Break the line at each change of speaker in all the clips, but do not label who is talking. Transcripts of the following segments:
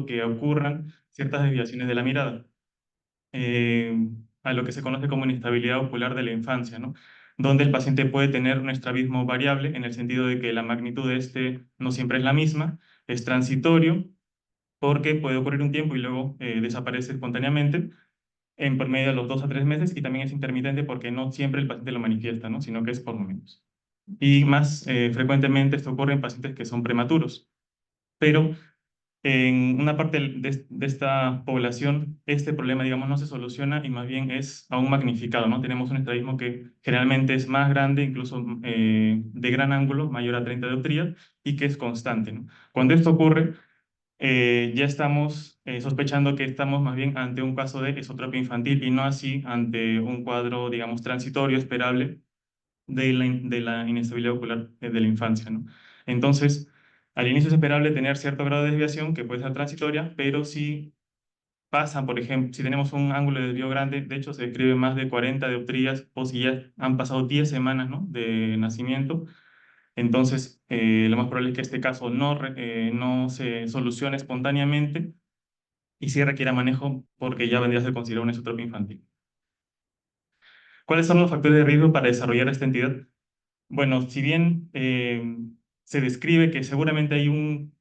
que ocurran ciertas desviaciones de la mirada, eh, a lo que se conoce como inestabilidad ocular de la infancia, ¿no? Donde el paciente puede tener un estrabismo variable en el sentido de que la magnitud de este no siempre es la misma, es transitorio, porque puede ocurrir un tiempo y luego desaparece espontáneamente en promedio de los 2 a 3 meses, y también es intermitente porque no siempre el paciente lo manifiesta, ¿no? Sino que es por momentos. Y más frecuentemente esto ocurre en pacientes que son prematuros. Pero en una parte de esta población, este problema, digamos, no se soluciona y más bien es aún magnificado, ¿no? Tenemos un estrabismo que generalmente es más grande, incluso de gran ángulo, mayor a 30 dioptrías, y que es constante, ¿no? Cuando esto ocurre, ya estamos sospechando que estamos más bien ante un caso de esotropia infantil y no así ante un cuadro, digamos, transitorio, esperable de la inestabilidad ocular de la infancia, ¿no? Entonces, al inicio es esperable tener cierto grado de desviación que puede ser transitoria, pero si pasa, por ejemplo, si tenemos un ángulo de desvío grande, de hecho se describe más de 40 dioptrías, o si ya han pasado 10 semanas, ¿no?, de nacimiento, entonces lo más probable es que este caso no se solucione espontáneamente y sí requiera manejo porque ya vendría a ser considerado una esotropia infantil. ¿Cuáles son los factores de riesgo para desarrollar esta entidad? Bueno, si bien se describe que seguramente hay un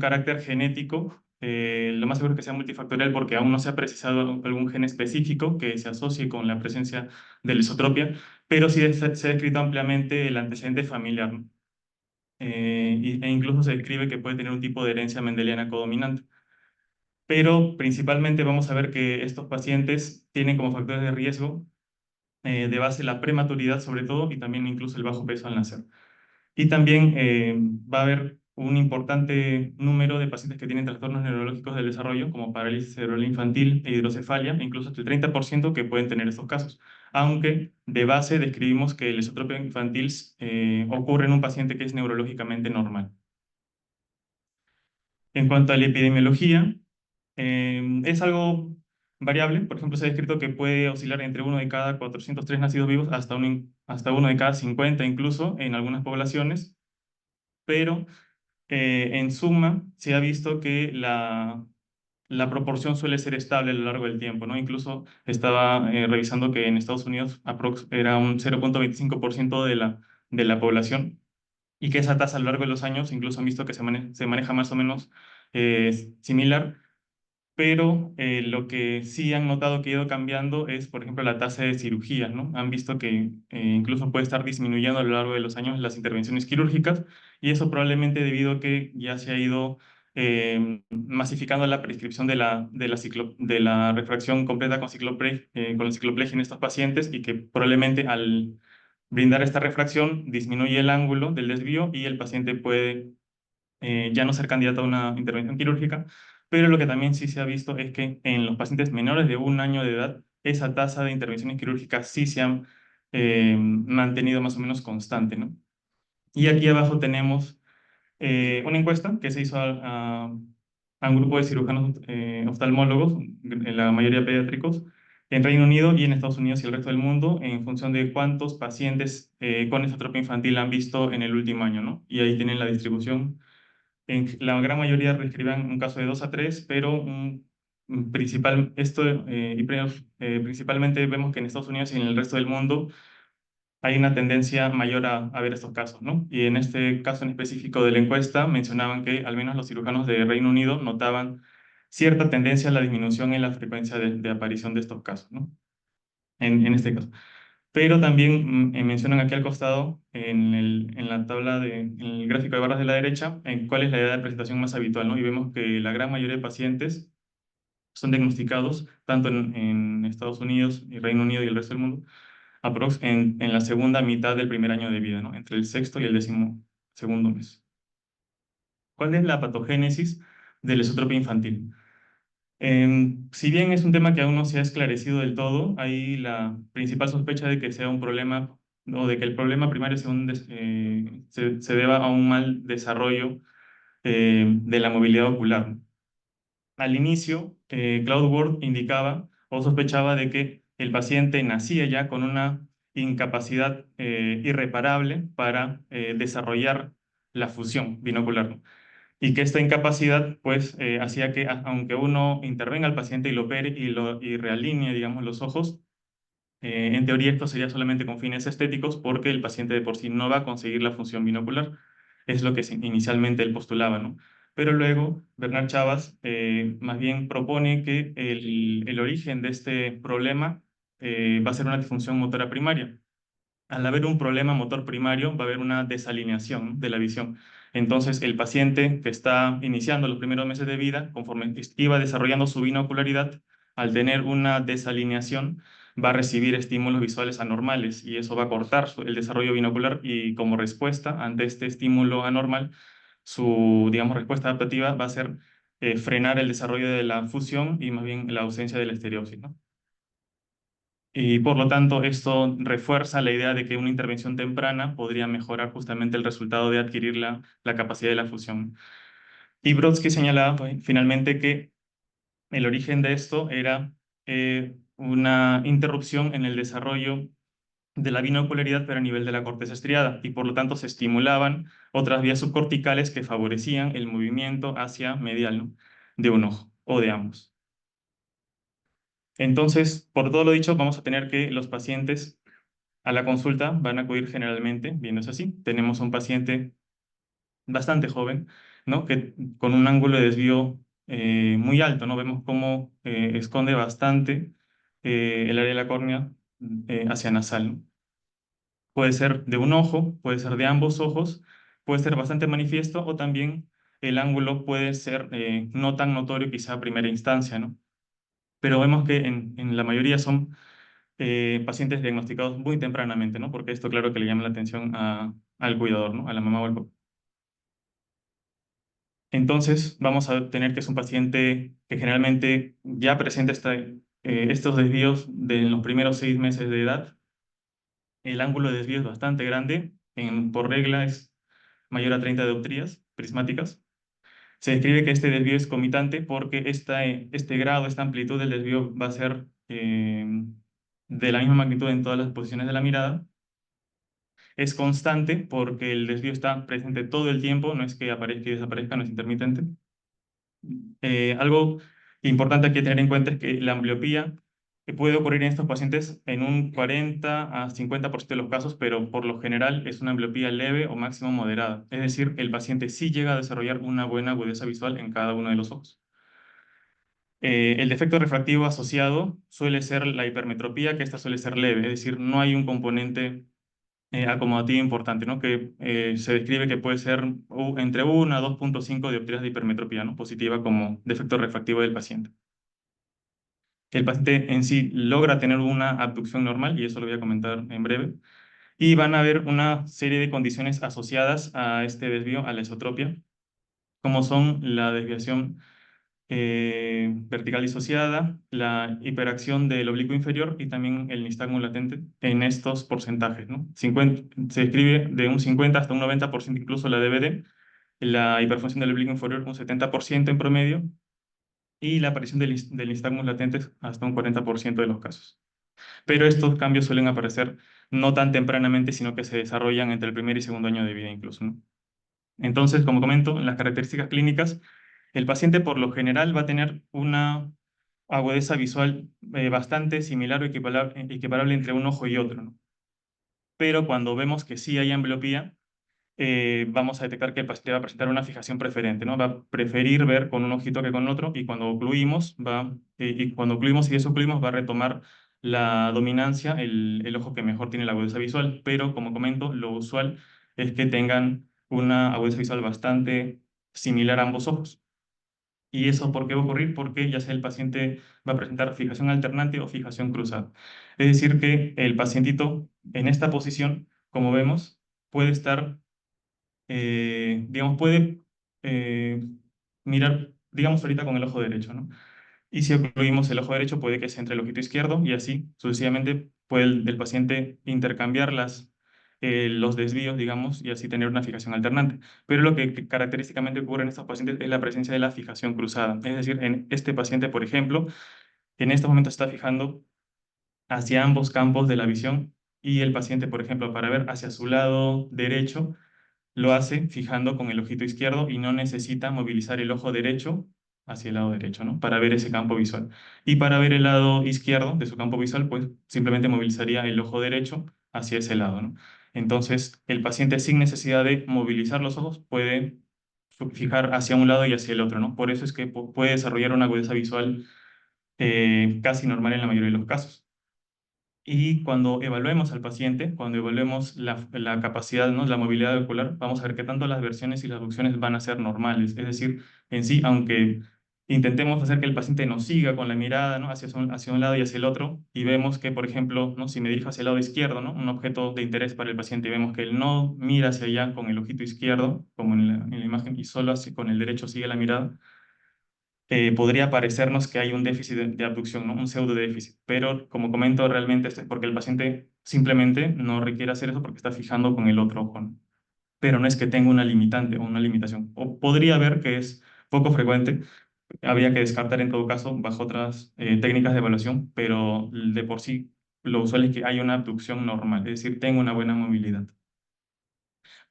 carácter genético, lo más seguro es que sea multifactorial porque aún no se ha precisado algún gen específico que se asocie con la presencia de la esotropia, pero sí se ha descrito ampliamente el antecedente familiar, ¿no? E incluso se describe que puede tener un tipo de herencia mendeliana codominante. Pero principalmente vamos a ver que estos pacientes tienen como factores de riesgo de base la prematuridad sobre todo, y también incluso el bajo peso al nacer. Y también va a haber un importante número de pacientes que tienen trastornos neurológicos del desarrollo, como parálisis cerebral infantil e hidrocefalia, e incluso hasta el 30% que pueden tener estos casos. Aunque de base describimos que el esotropia infantil ocurre en un paciente que es neurológicamente normal. En cuanto a la epidemiología, es algo variable. Por ejemplo, se ha descrito que puede oscilar entre uno de cada 403 nacidos vivos hasta uno de cada 50 incluso en algunas poblaciones, pero en suma, se ha visto que la proporción suele ser estable a lo largo del tiempo, ¿no? Incluso estaba revisando que en Estados Unidos era un 0,25% de la población, y que esa tasa a lo largo de los años incluso han visto que se maneja más o menos similar, pero lo que sí han notado que ha ido cambiando es, por ejemplo, la tasa de cirugías, ¿no? Han visto que incluso puede estar disminuyendo a lo largo de los años las intervenciones quirúrgicas, y eso probablemente debido a que ya se ha ido masificando la prescripción de la refracción completa con el cicloplegia en estos pacientes, y que probablemente al brindar esta refracción disminuye el ángulo del desvío y el paciente puede ya no ser candidato a una intervención quirúrgica. Pero lo que también sí se ha visto es que en los pacientes menores de 1 año de edad, esa tasa de intervenciones quirúrgicas sí se han mantenido más o menos constante, ¿no? Y aquí abajo tenemos una encuesta que se hizo a un grupo de cirujanos oftalmólogos, en la mayoría pediátricos, en Reino Unido y en Estados Unidos y el resto del mundo, en función de cuántos pacientes con esotropia infantil han visto en el último año, ¿no? Y ahí tienen la distribución. La gran mayoría describen un caso de 2 a 3, pero principalmente vemos que en Estados Unidos y en el resto del mundo hay una tendencia mayor a ver estos casos, ¿no? Y en este caso en específico de la encuesta mencionaban que al menos los cirujanos de Reino Unido notaban cierta tendencia a la disminución en la frecuencia de aparición de estos casos, ¿no? En este caso. Pero también mencionan aquí al costado, en la tabla en el gráfico de barras de la derecha, en cuál es la edad de presentación más habitual, ¿no? Y vemos que la gran mayoría de pacientes son diagnosticados, tanto en Estados Unidos y Reino Unido y el resto del mundo, en la segunda mitad del primer año de vida, ¿no? Entre el sexto y el 12º mes. ¿Cuál es la patogénesis de la esotropia infantil? Si bien es un tema que aún no se ha esclarecido del todo, hay la principal sospecha de que sea un problema, o de que el problema primario se deba a un mal desarrollo de la movilidad ocular. Al inicio, Claude Ward indicaba o sospechaba de que el paciente nacía ya con una incapacidad irreparable para desarrollar la fusión binocular, ¿no? y que esta incapacidad pues hacía que aunque uno intervenga al paciente y lo opere y realinee, digamos, los ojos, en teoría esto sería solamente con fines estéticos porque el paciente de por sí no va a conseguir la función binocular. Es lo que inicialmente él postulaba, ¿no? Pero luego Bernard Chavas más bien propone que el origen de este problema va a ser una disfunción motora primaria. Al haber un problema motor primario, va a haber una desalineación de la visión. Entonces, el paciente que está iniciando los primeros meses de vida, conforme iba desarrollando su binocularidad, al tener una desalineación, va a recibir estímulos visuales anormales y eso va a cortar el desarrollo binocular y como respuesta ante este estímulo anormal, su, digamos, respuesta adaptativa va a ser frenar el desarrollo de la fusión y más bien la ausencia de la estereopsis, ¿no? Y por lo tanto, esto refuerza la idea de que una intervención temprana podría mejorar justamente el resultado de adquirir la capacidad de la fusión. Y Brodsky señalaba finalmente que el origen de esto era una interrupción en el desarrollo de la binocularidad, pero a nivel de la corteza estriada, y por lo tanto se estimulaban otras vías subcorticales que favorecían el movimiento hacia medial, ¿no? De un ojo o de ambos. Entonces, por todo lo dicho, vamos a tener que los pacientes a la consulta van a acudir generalmente, viéndose así. Tenemos un paciente bastante joven, ¿no? Que con un ángulo de desvío muy alto, ¿no? Vemos cómo esconde bastante el área de la córnea hacia nasal, ¿no? Puede ser de un ojo, puede ser de ambos ojos, puede ser bastante manifiesto o también el ángulo puede ser no tan notorio quizá a primera instancia, ¿no? Pero vemos que en la mayoría son pacientes diagnosticados muy tempranamente, ¿no? Porque esto, claro, que le llama la atención al cuidador, ¿no? A la mamá o al papá. Entonces, vamos a tener que es un paciente que generalmente ya presenta estos desvíos de los primeros 6 meses de edad. El ángulo de desvío es bastante grande, por regla es mayor a 30 dioptrías prismáticas. Se describe que este desvío es comitante porque este grado, esta amplitud del desvío va a ser de la misma magnitud en todas las posiciones de la mirada. Es constante porque el desvío está presente todo el tiempo, no es que aparezca y desaparezca, no es intermitente. Algo importante aquí a tener en cuenta es que la ambliopía puede ocurrir en estos pacientes en un 40 a 50% de los casos, pero por lo general es una ambliopía leve o máximo moderada. Es decir, el paciente sí llega a desarrollar una buena agudeza visual en cada uno de los ojos. El defecto refractivo asociado suele ser la hipermetropía, que esta suele ser leve, es decir, no hay un componente acomodativo importante, ¿no? Que se describe que puede ser entre 1 a 2,5 dioptrías de hipermetropía, ¿no? Positiva como defecto refractivo del paciente. El paciente en sí logra tener una abducción normal, y eso lo voy a comentar en breve, y van a haber una serie de condiciones asociadas a este desvío, a la esotropia, como son la desviación vertical disociada, la hiperacción del oblicuo inferior y también el nistagmo latente en estos porcentajes, ¿no? Se describe de un 50 hasta un 90% incluso la DBD, la hiperfunción del oblicuo inferior un 70% en promedio y la aparición del nistagmus latentes hasta un 40% de los casos. Pero estos cambios suelen aparecer no tan tempranamente, sino que se desarrollan entre el primer y segundo año de vida incluso, ¿no? Entonces, como comento, en las características clínicas, el paciente por lo general va a tener una agudeza visual bastante similar o equiparable entre un ojo y otro, ¿no? Pero cuando vemos que sí hay ambliopía, vamos a detectar que el paciente va a presentar una fijación preferente, ¿no? Va a preferir ver con un ojito que con otro y cuando ocluimos, y cuando ocluimos y desocluimos va a retomar la dominancia el ojo que mejor tiene la agudeza visual, pero como comento, lo usual es que tengan una agudeza visual bastante similar a ambos ojos. ¿Y eso por qué va a ocurrir? Porque ya sea el paciente va a presentar fijación alternante o fijación cruzada. Es decir, que el pacientito en esta posición, como vemos, puede estar digamos, puede eh, mirar, digamos, ahorita con el ojo derecho, ¿no? Y si ocluimos el ojo derecho, puede que sea entre el ojito izquierdo y así sucesivamente puede el paciente intercambiar los desvíos, digamos, y así tener una fijación alternante. Pero lo que característicamente ocurre en estos pacientes es la presencia de la fijación cruzada. Es decir, en este paciente, por ejemplo, en estos momentos está fijando hacia ambos campos de la visión y el paciente, por ejemplo, para ver hacia su lado derecho, lo hace fijando con el ojito izquierdo y no necesita movilizar el ojo derecho hacia el lado derecho, ¿no? Para ver ese campo visual. Y para ver el lado izquierdo de su campo visual, pues simplemente movilizaría el ojo derecho hacia ese lado, ¿no? Entonces, el paciente sin necesidad de movilizar los ojos puede fijar hacia un lado y hacia el otro, ¿no? Por eso es que puede desarrollar una agudeza visual casi normal en la mayoría de los casos. Y cuando evaluemos al paciente, cuando evaluemos la capacidad, ¿no? La movilidad ocular, vamos a ver que tanto las versiones y las abducciones van a ser normales. Es decir, en sí, aunque intentemos hacer que el paciente nos siga con la mirada, ¿no? Hacia un lado y hacia el otro, y vemos que, por ejemplo, ¿no? Si me dirijo hacia el lado izquierdo, ¿no? Un objeto de interés para el paciente, y vemos que él no mira hacia allá con el ojito izquierdo, como en la imagen, y solo así con el derecho sigue la mirada, podría parecernos que hay un déficit de abducción, ¿no? Un pseudo déficit, pero como comento, realmente esto es porque el paciente simplemente no requiere hacer eso porque está fijando con el otro ojo, ¿no? Pero no es que tenga una limitante o una limitación. O podría haber que es poco frecuente, habría que descartar en todo caso bajo otras técnicas de evaluación, pero de por sí lo usual es que hay una abducción normal, es decir, tengo una buena movilidad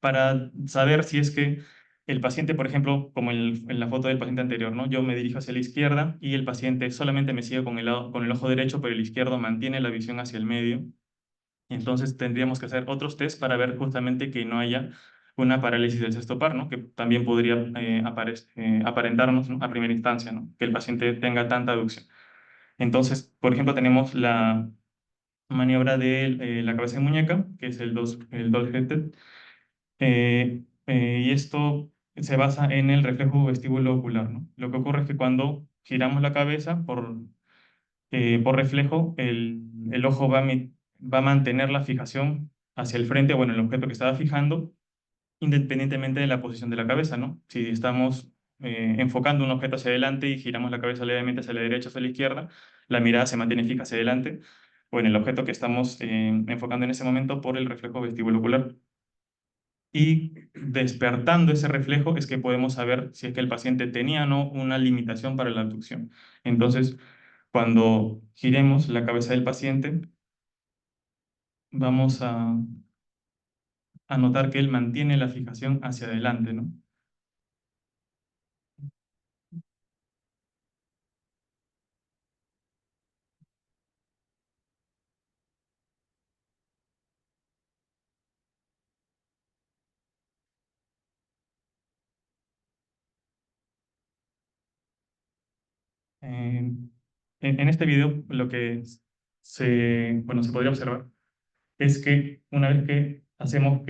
para saber si es que el paciente, por ejemplo, como en la foto del paciente anterior, ¿no? Yo me dirijo hacia la izquierda y el paciente solamente me sigue con el ojo derecho, pero el izquierdo mantiene la visión hacia el medio. Y entonces tendríamos que hacer otros test para ver justamente que no haya una parálisis del sexto par, ¿no? Que también podría aparentarnos, ¿no? A primera instancia, ¿no? Que el paciente tenga tanta aducción. Entonces, por ejemplo, tenemos la maniobra de la cabeza de muñeca, que es el doll headed, y esto se basa en el reflejo vestíbulo ocular, ¿no? Lo que ocurre es que cuando giramos la cabeza por reflejo, el ojo va a mantener la fijación hacia el frente, bueno, el objeto que estaba fijando, independientemente de la posición de la cabeza, ¿no? Si estamos enfocando un objeto hacia adelante y giramos la cabeza levemente hacia la derecha o hacia la izquierda, la mirada se mantiene fija hacia adelante, o en el objeto que estamos enfocando en ese momento por el reflejo vestíbulo ocular. Y despertando ese reflejo es que podemos saber si es que el paciente tenía o no una limitación para la abducción. Entonces, cuando giremos la cabeza del paciente, vamos a notar que él mantiene la fijación hacia adelante, ¿no? En este video lo que bueno, se podría observar es que una vez que hacemos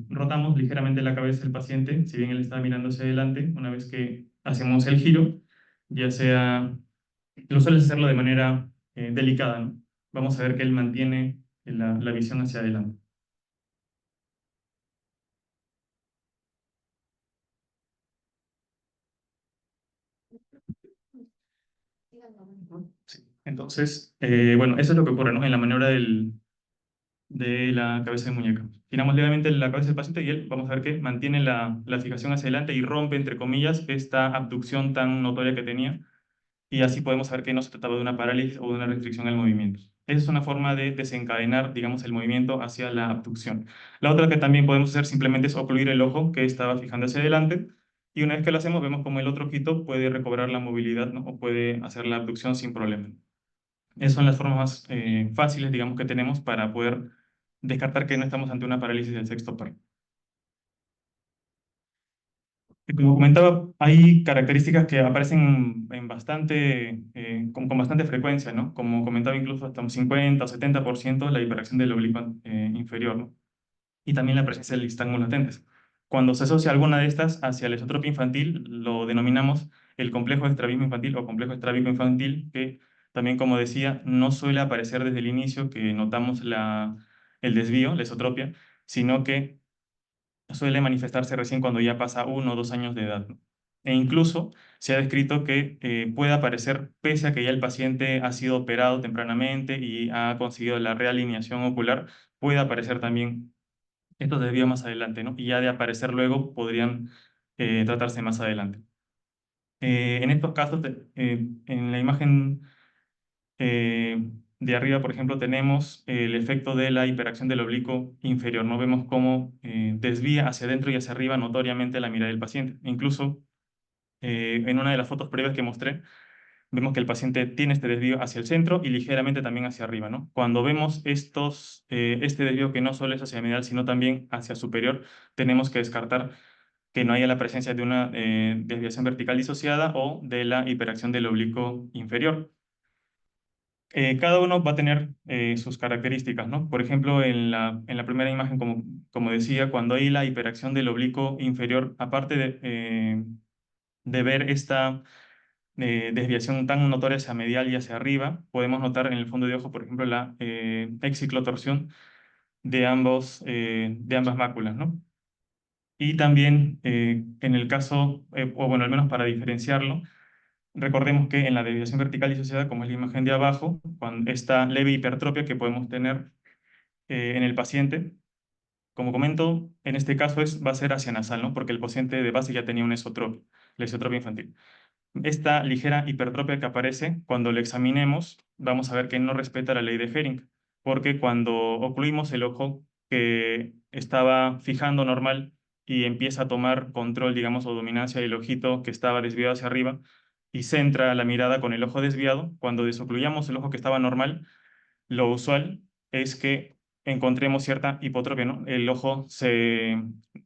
rotamos ligeramente la cabeza del paciente, si bien él está mirando hacia adelante, una vez que hacemos el giro, ya sea, lo sueles hacerlo de manera delicada, ¿no? Vamos a ver que él mantiene la visión hacia adelante. Sí. Entonces, bueno, eso es lo que ocurre, ¿no? En la maniobra de la cabeza de muñeca. Giramos levemente la cabeza del paciente y él, vamos a ver que mantiene la fijación hacia adelante y rompe, entre comillas, esta abducción tan notoria que tenía. Y así podemos saber que no se trataba de una parálisis o de una restricción al movimiento. Esa es una forma de desencadenar, digamos, el movimiento hacia la abducción. La otra que también podemos hacer simplemente es ocluir el ojo que estaba fijando hacia adelante. Y una vez que lo hacemos, vemos como el otro ojito puede recobrar la movilidad, ¿no? O puede hacer la abducción sin problema. Esas son las formas más fáciles, digamos, que tenemos para poder descartar que no estamos ante una parálisis del sexto par. Y como comentaba, hay características que aparecen con bastante frecuencia, ¿no? Como comentaba, incluso hasta un 50 o 70% la hiperacción del oblicuo inferior, ¿no? Y también la presencia de listángulos latentes. Cuando se asocia alguna de estas hacia la esotropia infantil, lo denominamos el complejo de estrabismo infantil o complejo estrábico infantil, que también, como decía, no suele aparecer desde el inicio que notamos el desvío, la esotropia, sino que suele manifestarse recién cuando ya pasa 1 o 2 años de edad, ¿no? E incluso se ha descrito que puede aparecer pese a que ya el paciente ha sido operado tempranamente y ha conseguido la realineación ocular, puede aparecer también estos desvíos más adelante, ¿no? Y ya de aparecer luego podrían tratarse más adelante. En estos casos, en la imagen de arriba, por ejemplo, tenemos el efecto de la hiperacción del oblicuo inferior, ¿no? Vemos cómo desvía hacia adentro y hacia arriba notoriamente la mirada del paciente. Incluso en una de las fotos previas que mostré, vemos que el paciente tiene este desvío hacia el centro y ligeramente también hacia arriba, ¿no? Cuando vemos este desvío que no solo es hacia medial, sino también hacia superior, tenemos que descartar que no haya la presencia de una desviación vertical disociada o de la hiperacción del oblicuo inferior. Cada uno va a tener sus características, ¿no? Por ejemplo, en la primera imagen, como decía, cuando hay la hiperacción del oblicuo inferior, aparte de ver esta desviación tan notoria hacia medial y hacia arriba, podemos notar en el fondo de ojo, por ejemplo, la exciclotorsión de ambas máculas, ¿no? Y también en el caso, o bueno, al menos para diferenciarlo, recordemos que en la desviación vertical disociada, como es la imagen de abajo, cuando esta leve hipertropia que podemos tener en el paciente, como comento, en este caso va a ser hacia nasal, ¿no? Porque el paciente de base ya tenía una esotropia, la esotropia infantil. Esta ligera hipertropia que aparece, cuando lo examinemos, vamos a ver que no respeta la ley de Hering, porque cuando ocluimos el ojo que estaba fijando normal y empieza a tomar control, digamos, o dominancia del ojito que estaba desviado hacia arriba y centra la mirada con el ojo desviado, cuando desocluyamos el ojo que estaba normal, lo usual es que encontremos cierta hipotropia, ¿no? El ojo se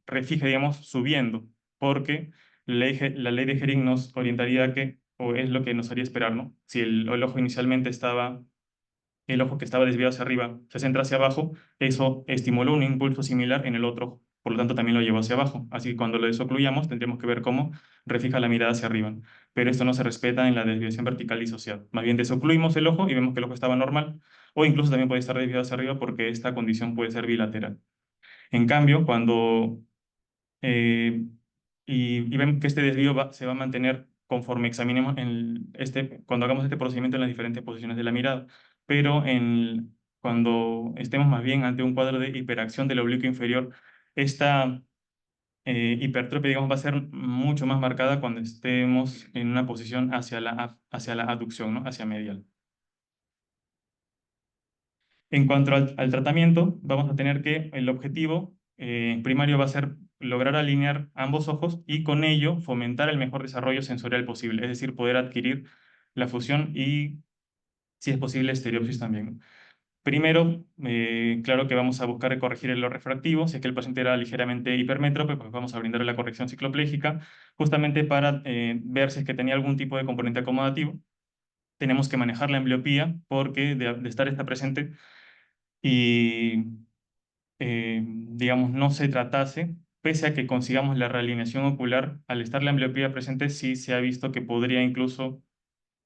refije, digamos, subiendo, porque la ley de Hering nos orientaría a que, o es lo que nos haría esperar, ¿no? Si el ojo inicialmente estaba, el ojo que estaba desviado hacia arriba se centra hacia abajo, eso estimuló un impulso similar en el otro ojo, por lo tanto también lo llevó hacia abajo. Así que cuando lo desocluyamos tendremos que ver cómo refija la mirada hacia arriba. Pero esto no se respeta en la desviación vertical disociada. Más bien desocluimos el ojo y vemos que el ojo estaba normal, o incluso también puede estar desviado hacia arriba porque esta condición puede ser bilateral. En cambio, cuando eh, y vemos que este desvío se va a mantener conforme examinemos cuando hagamos este procedimiento en las diferentes posiciones de la mirada. Pero cuando estemos más bien ante un cuadro de hiperacción del oblicuo inferior, esta hipertropia, digamos, va a ser mucho más marcada cuando estemos en una posición hacia la aducción, ¿no? Hacia medial. En cuanto al tratamiento, vamos a tener que el objetivo primario va a ser lograr alinear ambos ojos y con ello fomentar el mejor desarrollo sensorial posible, es decir, poder adquirir la fusión y, si es posible, estereopsis también. Primero, claro que vamos a buscar corregir el refractivo. Si es que el paciente era ligeramente hipermétrope, pues vamos a brindarle la corrección cicloplégica, justamente para ver si es que tenía algún tipo de componente acomodativo. Tenemos que manejar la ambliopía porque de estar esta presente y digamos, no se tratase, pese a que consigamos la realineación ocular, al estar la ambliopía presente, sí se ha visto que podría incluso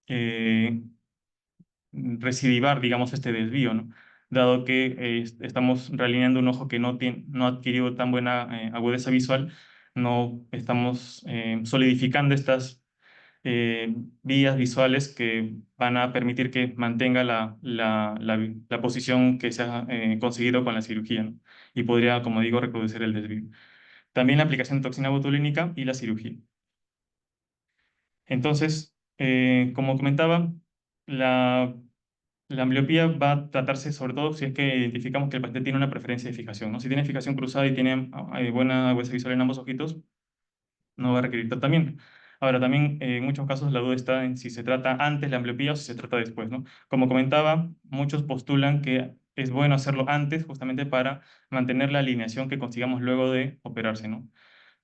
eh, recidivar, digamos, este desvío, ¿no? Dado que estamos realineando un ojo que no ha adquirido tan buena agudeza visual, no estamos solidificando estas vías visuales que van a permitir que mantenga la posición que se ha conseguido con la cirugía, ¿no? Y podría, como digo, reproducir el desvío. También la aplicación de toxina botulínica y la cirugía. Entonces, como comentaba, la, la ambliopía va a tratarse sobre todo si es que identificamos que el paciente tiene una preferencia de fijación, ¿no? Si tiene fijación cruzada y tiene buena agudeza visual en ambos ojitos, no va a requerir tratamiento. Ahora, también en muchos casos la duda está en si se trata antes la ambliopía o si se trata después, ¿no? Como comentaba, muchos postulan que es bueno hacerlo antes justamente para mantener la alineación que consigamos luego de operarse, ¿no?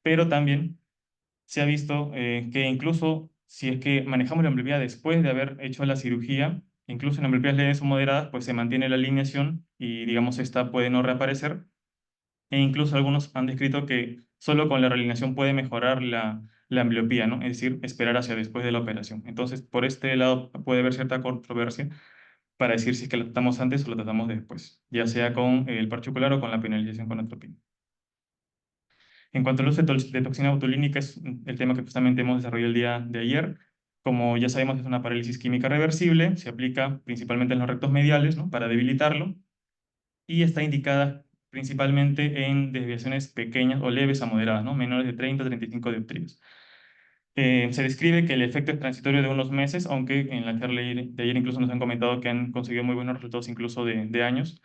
Pero también se ha visto que incluso si es que manejamos la ambliopía después de haber hecho la cirugía, incluso en ambliopías leves o moderadas, pues se mantiene la alineación y digamos esta puede no reaparecer e incluso algunos han descrito que solo con la realineación puede mejorar la ambliopía, ¿no? Es decir, esperar hacia después de la operación. Entonces, por este lado puede haber cierta controversia para decir si es que lo tratamos antes o lo tratamos después, ya sea con el parche ocular o con la penalización con atropina. En cuanto al uso de toxina botulínica, es el tema que justamente hemos desarrollado el día de ayer. Como ya sabemos, es una parálisis química reversible, se aplica principalmente en los rectos mediales, ¿no? Para debilitarlo y está indicada principalmente en desviaciones pequeñas o leves a moderadas, ¿no? Menores de 30 a 35 dioptrías. Se describe que el efecto es transitorio de unos meses, aunque en la charla de ayer incluso nos han comentado que han conseguido muy buenos resultados incluso de años.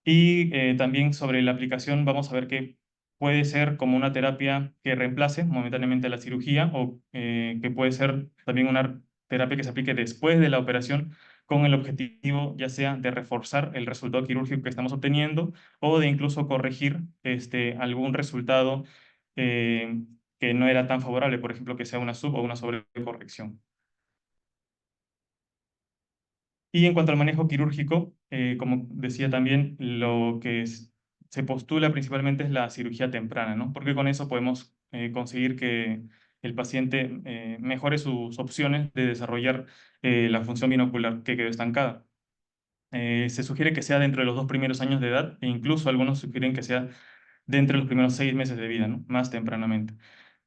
Y también sobre la aplicación vamos a ver que puede ser como una terapia que reemplace momentáneamente la cirugía o que puede ser también una terapia que se aplique después de la operación con el objetivo ya sea de reforzar el resultado quirúrgico que estamos obteniendo o de incluso corregir algún resultado eh, que no era tan favorable, por ejemplo, que sea una sub o una sobrecorrección. Y en cuanto al manejo quirúrgico, como decía también, se postula principalmente es la cirugía temprana, ¿no? Porque con eso podemos conseguir que el paciente mejore sus opciones de desarrollar la función binocular que quedó estancada. Se sugiere que sea dentro de los 2 primeros años de edad e incluso algunos sugieren que sea dentro de los primeros 6 meses de vida, ¿no? Más tempranamente.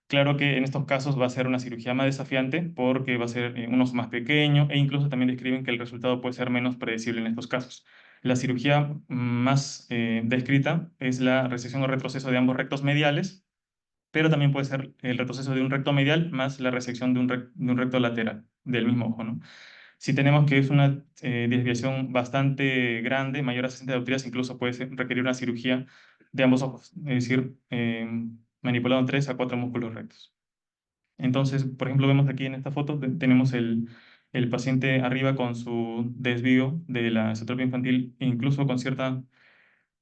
Claro que en estos casos va a ser una cirugía más desafiante porque va a ser un oso más pequeño e incluso también describen que el resultado puede ser menos predecible en estos casos. La cirugía más descrita es la resección o retroceso de ambos rectos mediales, pero también puede ser el retroceso de un recto medial más la resección de un recto lateral del mismo ojo, ¿no? Si tenemos que es una desviación bastante grande, mayor a 60 dioptrías, incluso puede requerir una cirugía de ambos ojos, es decir, manipulando 3 a 4 músculos rectos. Entonces, por ejemplo, vemos aquí en esta foto, tenemos el paciente arriba con su desvío de la esotropia infantil, e incluso con cierta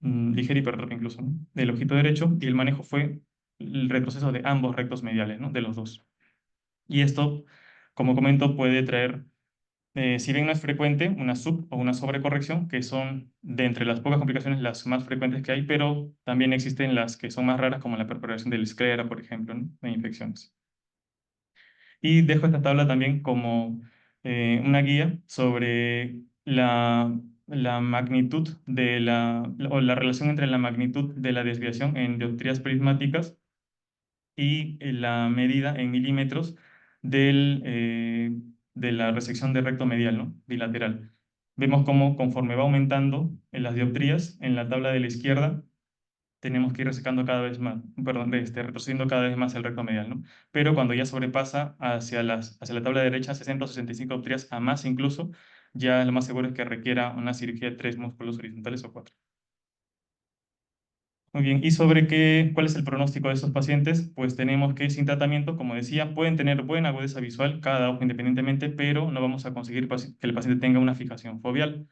ligera hipertrofia incluso, ¿no? Del ojito derecho, y el manejo fue el retroceso de ambos rectos mediales, ¿no? De los dos. Y esto, como comento, puede traer, si bien no es frecuente, una sub o una sobrecorrección, que son de entre las pocas complicaciones las más frecuentes que hay, pero también existen las que son más raras, como la perforación del esclera, por ejemplo, ¿no? De infecciones. Y dejo esta tabla también como una guía sobre la magnitud o la relación entre la magnitud de la desviación en dioptrías prismáticas y la medida en milímetros de la resección de recto medial, ¿no? Bilateral. Vemos cómo conforme va aumentando en las dioptrías, en la tabla de la izquierda, tenemos que ir resecando cada vez más, perdón, retrocediendo cada vez más el recto medial, ¿no? Pero cuando ya sobrepasa hacia la tabla derecha, 60 o 65 dioptrías a más incluso, ya lo más seguro es que requiera una cirugía de 3 músculos horizontales o 4. Muy bien, ¿y sobre cuál es el pronóstico de estos pacientes? Pues tenemos que sin tratamiento, como decía, pueden tener buena agudeza visual cada ojo independientemente, pero no vamos a conseguir que el paciente tenga una fijación foveal.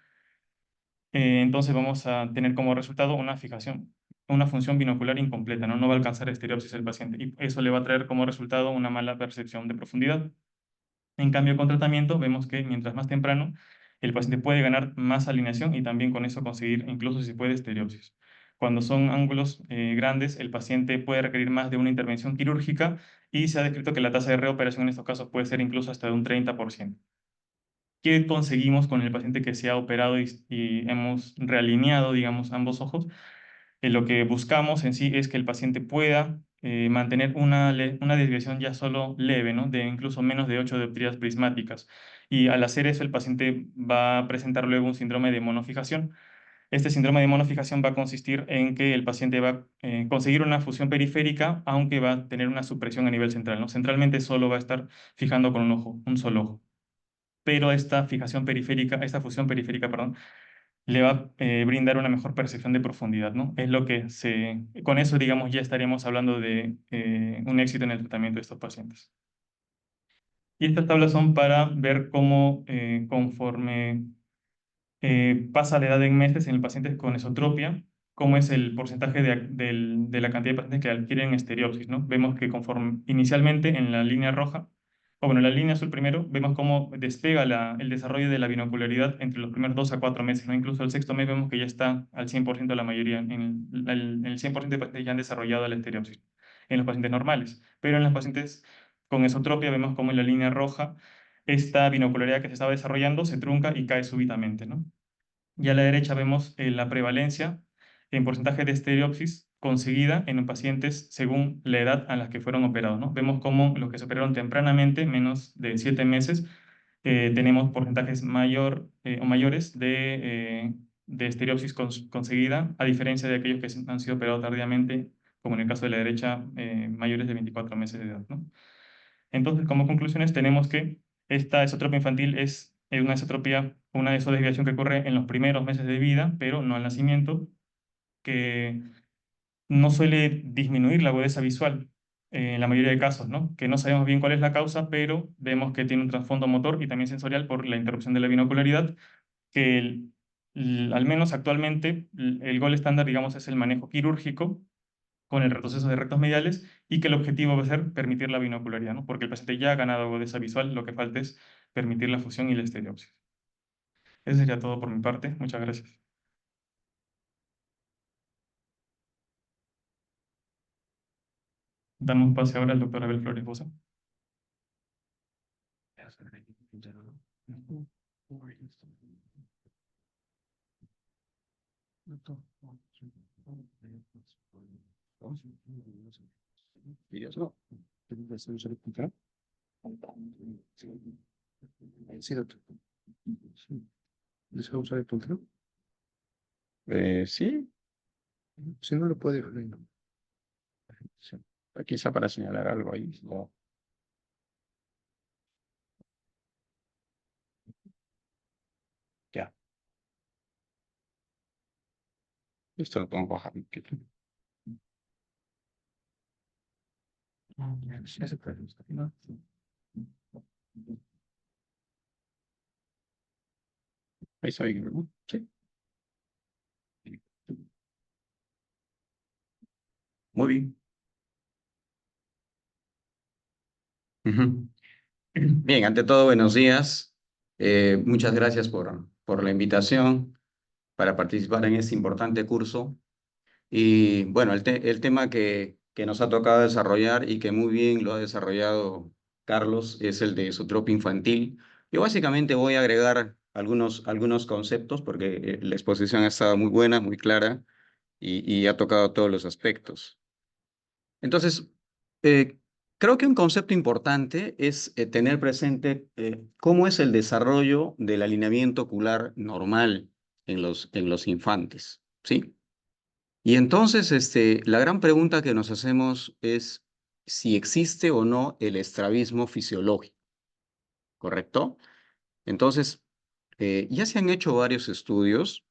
Entonces vamos a tener como resultado una fijación, una función binocular incompleta, ¿no? No va a alcanzar estereopsis el paciente y eso le va a traer como resultado una mala percepción de profundidad. En cambio, con tratamiento vemos que mientras más temprano, el paciente puede ganar más alineación y también con eso conseguir, incluso si se puede, estereopsis. Cuando son ángulos grandes, el paciente puede requerir más de una intervención quirúrgica y se ha descrito que la tasa de reoperación en estos casos puede ser incluso hasta de un 30%. ¿Qué conseguimos con el paciente que se ha operado y hemos realineado, digamos, ambos ojos? Lo que buscamos en sí es que el paciente pueda mantener una desviación ya solo leve, ¿no? De incluso menos de 8 dioptrías prismáticas. Y al hacer eso, el paciente va a presentar luego un síndrome de monofijación. Este síndrome de monofijación va a consistir en que el paciente va a conseguir una fusión periférica, aunque va a tener una supresión a nivel central, ¿no? Centralmente solo va a estar fijando con un ojo, un solo ojo. Pero esta fusión periférica, perdón, le va a brindar una mejor percepción de profundidad, ¿no? Es lo que con eso, digamos, ya estaríamos hablando de un éxito en el tratamiento de estos pacientes. Y estas tablas son para ver cómo, conforme pasa la edad en meses en el paciente con esotropia, cómo es el porcentaje de la cantidad de pacientes que adquieren estereopsis, ¿no? Vemos que conforme inicialmente en la línea roja, o bueno, en la línea azul primero, vemos cómo despega el desarrollo de la binocularidad entre los primeros 2 a 4 meses, ¿no? Incluso el sexto mes vemos que ya está al 100% la mayoría, en el 100% de pacientes ya han desarrollado la estereopsis, en los pacientes normales. Pero en los pacientes con esotropia vemos cómo en la línea roja esta binocularidad que se estaba desarrollando se trunca y cae súbitamente, ¿no? Y a la derecha vemos la prevalencia en porcentaje de estereopsis conseguida en pacientes según la edad a la que fueron operados, ¿no? Vemos cómo los que se operaron tempranamente, menos de 7 meses, tenemos porcentajes o mayores de estereopsis conseguida, a diferencia de aquellos que han sido operados tardíamente, como en el caso de la derecha, mayores de 24 meses de edad, ¿no? Entonces, como conclusiones, tenemos que esta esotropia infantil es una esotropía, una desviación que ocurre en los primeros meses de vida, pero no al nacimiento, que no suele disminuir la agudeza visual en la mayoría de casos, ¿no? Que no sabemos bien cuál es la causa, pero vemos que tiene un trasfondo motor y también sensorial por la interrupción de la binocularidad, que al menos actualmente el gol estándar, digamos, es el manejo quirúrgico con el retroceso de rectos mediales y que el objetivo va a ser permitir la binocularidad, ¿no? Porque el paciente ya ha ganado agudeza visual, lo que falta es permitir la fusión y la estereopsis. Eso sería todo por mi parte. Muchas gracias. Damos un pase ahora al doctor Abel Flores Bosa.
Videos, no. Sí, doctor. ¿Desea usar el puntero? Sí. Si no lo puede. Sí. Quizá para señalar algo ahí. No. Ya. Esto lo podemos bajar un poquito. Ya se puede. ¿No? Ahí está bien, ¿no? Sí. Muy bien. Ujú. Bien, ante todo, buenos días. Muchas gracias por la invitación para participar en este importante curso. Y bueno, el tema que nos ha tocado desarrollar y que muy bien lo ha desarrollado Carlos es el de esotropia infantil. Yo básicamente voy a agregar algunos conceptos porque la exposición ha estado muy buena, muy clara y ha tocado todos los aspectos. Entonces, eh, creo que un concepto importante es tener presente cómo es el desarrollo del alineamiento ocular normal en los infantes, ¿sí? Y entonces, la gran pregunta que nos hacemos es si existe o no el estrabismo fisiológico, ¿correcto? Entonces, ya se han hecho varios estudios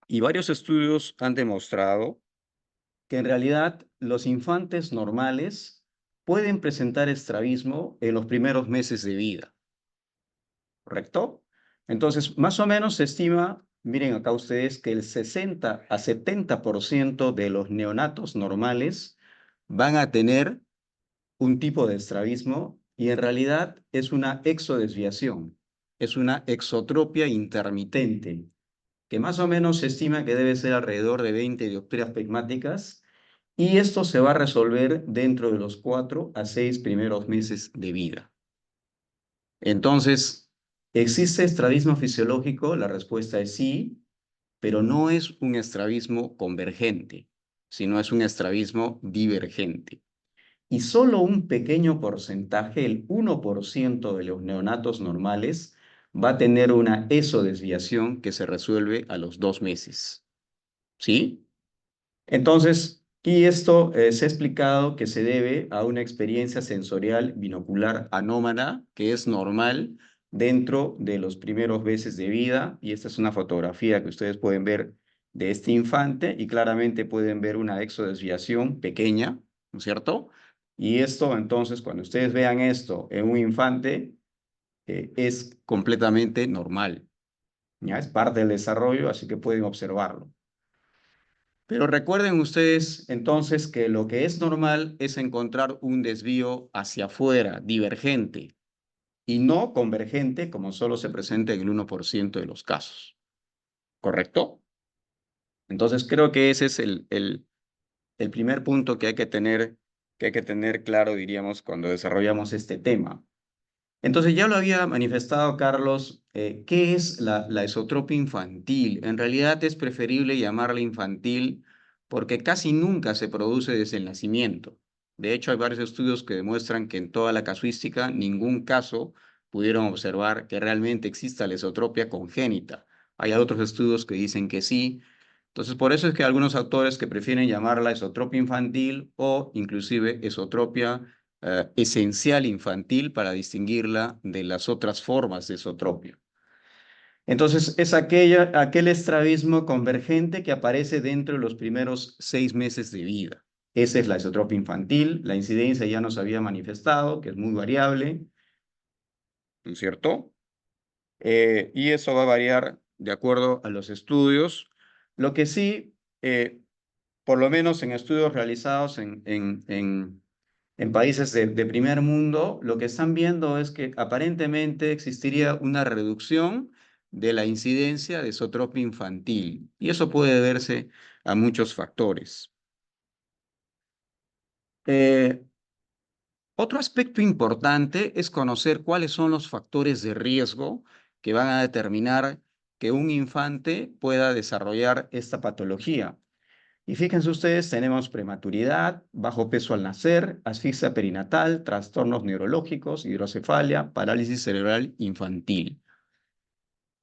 y varios estudios han demostrado que en realidad los infantes normales pueden presentar estrabismo en los primeros meses de vida, ¿correcto? Entonces, más o menos se estima, miren acá ustedes, que el 60 a 70% de los neonatos normales van a tener un tipo de estrabismo y en realidad es una exodesviación, es una exotropia intermitente, que más o menos se estima que debe ser alrededor de 20 dioptrías prismáticas y esto se va a resolver dentro de los 4 a 6 primeros meses de vida. Entonces, ¿existe estrabismo fisiológico? La respuesta es sí, pero no es un estrabismo convergente, sino es un estrabismo divergente. Y solo un pequeño porcentaje, el 1% de los neonatos normales, va a tener una esodesviación que se resuelve a los 2 meses. ¿Sí? Entonces, y esto se ha explicado que se debe a una experiencia sensorial binocular anómala que es normal dentro de los primeros meses de vida. Y esta es una fotografía que ustedes pueden ver de este infante y claramente pueden ver una exodesviación pequeña, ¿no es cierto? Y esto, entonces, cuando ustedes vean esto en un infante, es completamente normal. ¿Ya? Es parte del desarrollo, así que pueden observarlo. Pero recuerden ustedes entonces que lo que es normal es encontrar un desvío hacia afuera, divergente, y no convergente como solo se presenta en el 1% de los casos. ¿Correcto? Entonces creo que ese es el primer punto que hay que tener claro, diríamos, cuando desarrollamos este tema. Entonces ya lo había manifestado Carlos, ¿qué es la esotropia infantil? En realidad es preferible llamarla infantil porque casi nunca se produce desde el nacimiento. De hecho, hay varios estudios que demuestran que en toda la casuística ningún caso pudieron observar que realmente exista la esotropia congénita. Hay otros estudios que dicen que sí. Entonces, por eso es que hay algunos autores que prefieren llamarla esotropia infantil o inclusive esotropia esencial infantil para distinguirla de las otras formas de esotropia. Entonces, es aquel estrabismo convergente que aparece dentro de los primeros 6 meses de vida. Esa es la esotropia infantil. La incidencia ya nos había manifestado, que es muy variable, ¿no es cierto? Y eso va a variar de acuerdo a los estudios. Lo que sí, por lo menos en estudios realizados en países de primer mundo, lo que están viendo es que aparentemente existiría una reducción de la incidencia de esotropia infantil. Y eso puede deberse a muchos factores. Eh, Otro aspecto importante es conocer cuáles son los factores de riesgo que van a determinar que un infante pueda desarrollar esta patología. Y fíjense ustedes, tenemos prematuridad, bajo peso al nacer, asfixia perinatal, trastornos neurológicos, hidrocefalia, parálisis cerebral infantil.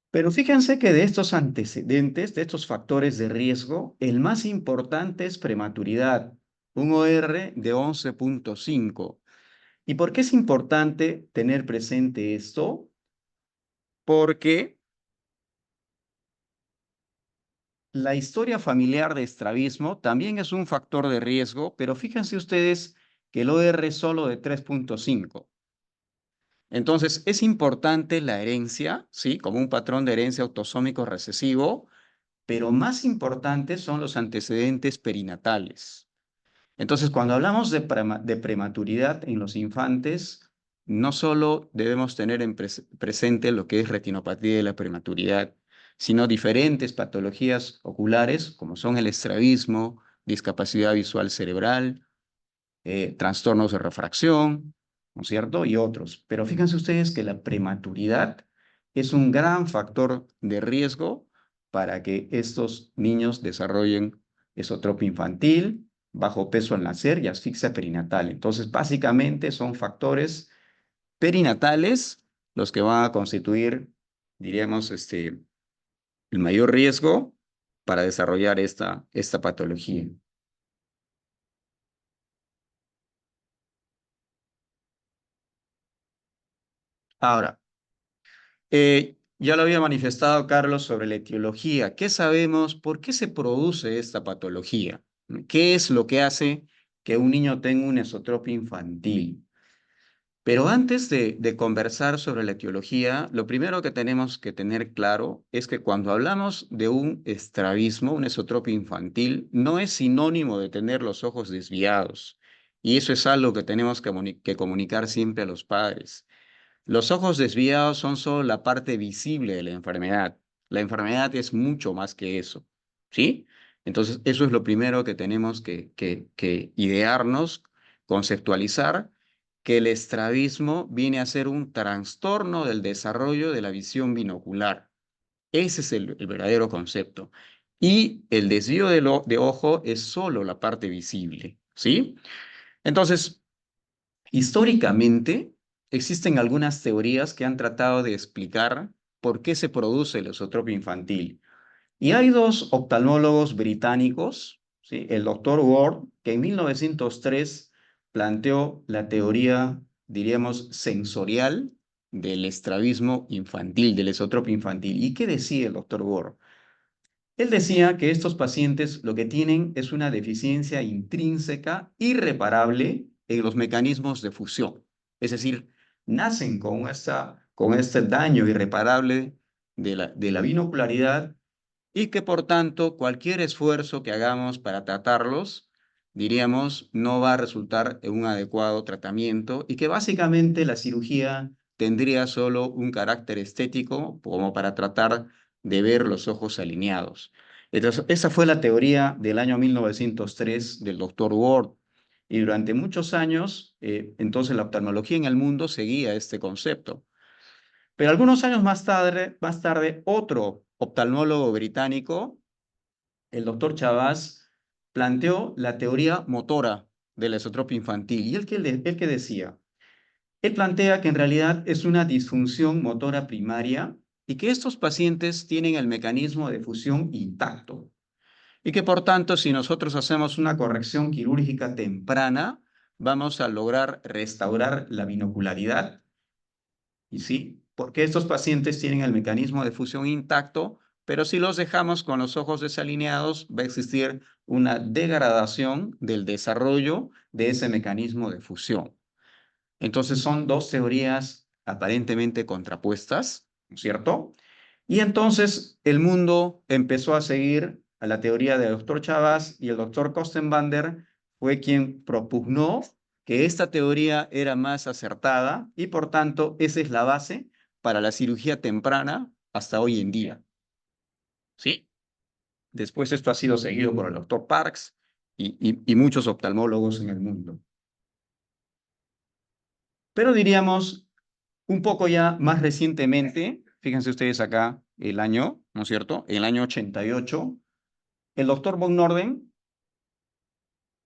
Pero fíjense que de estos antecedentes, de estos factores de riesgo, el más importante es prematuridad, un OR de 11.5. ¿Y por qué es importante tener presente esto? Porque la historia familiar de estrabismo también es un factor de riesgo, pero fíjense ustedes que el OR es solo de 3.5. Entonces, es importante la herencia, ¿sí? Como un patrón de herencia autosómico recesivo, pero más importantes son los antecedentes perinatales. Entonces, cuando hablamos de prematuridad en los infantes, no solo debemos tener presente lo que es retinopatía de la prematuridad, sino diferentes patologías oculares, como son el estrabismo, discapacidad visual cerebral, trastornos de refracción, ¿no es cierto? Y otros. Pero fíjense ustedes que la prematuridad es un gran factor de riesgo para que estos niños desarrollen esotropia infantil, bajo peso al nacer y asfixia perinatal. Entonces, básicamente son factores perinatales los que van a constituir, diríamos, el mayor riesgo para desarrollar esta patología. Ahora, ya lo había manifestado Carlos sobre la etiología. ¿Qué sabemos? ¿Por qué se produce esta patología? ¿Qué es lo que hace que un niño tenga una esotropia infantil? Pero antes de conversar sobre la etiología, lo primero que tenemos que tener claro es que cuando hablamos de un estrabismo, una esotropia infantil, no es sinónimo de tener los ojos desviados. Y eso es algo que tenemos que comunicar siempre a los padres. Los ojos desviados son solo la parte visible de la enfermedad. La enfermedad es mucho más que eso, ¿sí? Entonces, eso es lo primero que tenemos que idearnos, conceptualizar, que el estrabismo viene a ser un trastorno del desarrollo de la visión binocular. Ese es el verdadero concepto. Y el desvío de ojo es solo la parte visible, ¿sí? Entonces, históricamente, existen algunas teorías que han tratado de explicar por qué se produce el esotropia infantil. Y hay dos oftalmólogos británicos, ¿sí? El doctor Ward, que en 1903 planteó la teoría, diríamos, sensorial del estrabismo infantil, del esotropia infantil. ¿Y qué decía el doctor Ward? Él decía que estos pacientes lo que tienen es una deficiencia intrínseca irreparable en los mecanismos de fusión. Es decir, nacen con este daño irreparable de la binocularidad y que por tanto cualquier esfuerzo que hagamos para tratarlos, diríamos, no va a resultar en un adecuado tratamiento y que básicamente la cirugía tendría solo un carácter estético como para tratar de ver los ojos alineados. Entonces, esa fue la teoría del año 1903 del doctor Ward. Y durante muchos años, entonces la oftalmología en el mundo seguía este concepto. Pero algunos años más tarde, otro oftalmólogo británico, el doctor Chabas, planteó la teoría motora de la esotropia infantil. ¿Y él qué decía? Él plantea que en realidad es una disfunción motora primaria y que estos pacientes tienen el mecanismo de fusión intacto. Y que por tanto, si nosotros hacemos una corrección quirúrgica temprana, vamos a lograr restaurar la binocularidad. Y sí, porque estos pacientes tienen el mecanismo de fusión intacto, pero si los dejamos con los ojos desalineados, va a existir una degradación del desarrollo de ese mecanismo de fusión. Entonces son dos teorías aparentemente contrapuestas, ¿no es cierto? Y entonces el mundo empezó a seguir a la teoría del doctor Chavas, y el doctor Kostenbander fue quien propugnó que esta teoría era más acertada y por tanto esa es la base para la cirugía temprana hasta hoy en día. ¿Sí? Después esto ha sido seguido por el doctor Parks y muchos oftalmólogos en el mundo. Pero diríamos, un poco ya más recientemente, fíjense ustedes acá el año, ¿no es cierto? El año 88, el doctor von Norden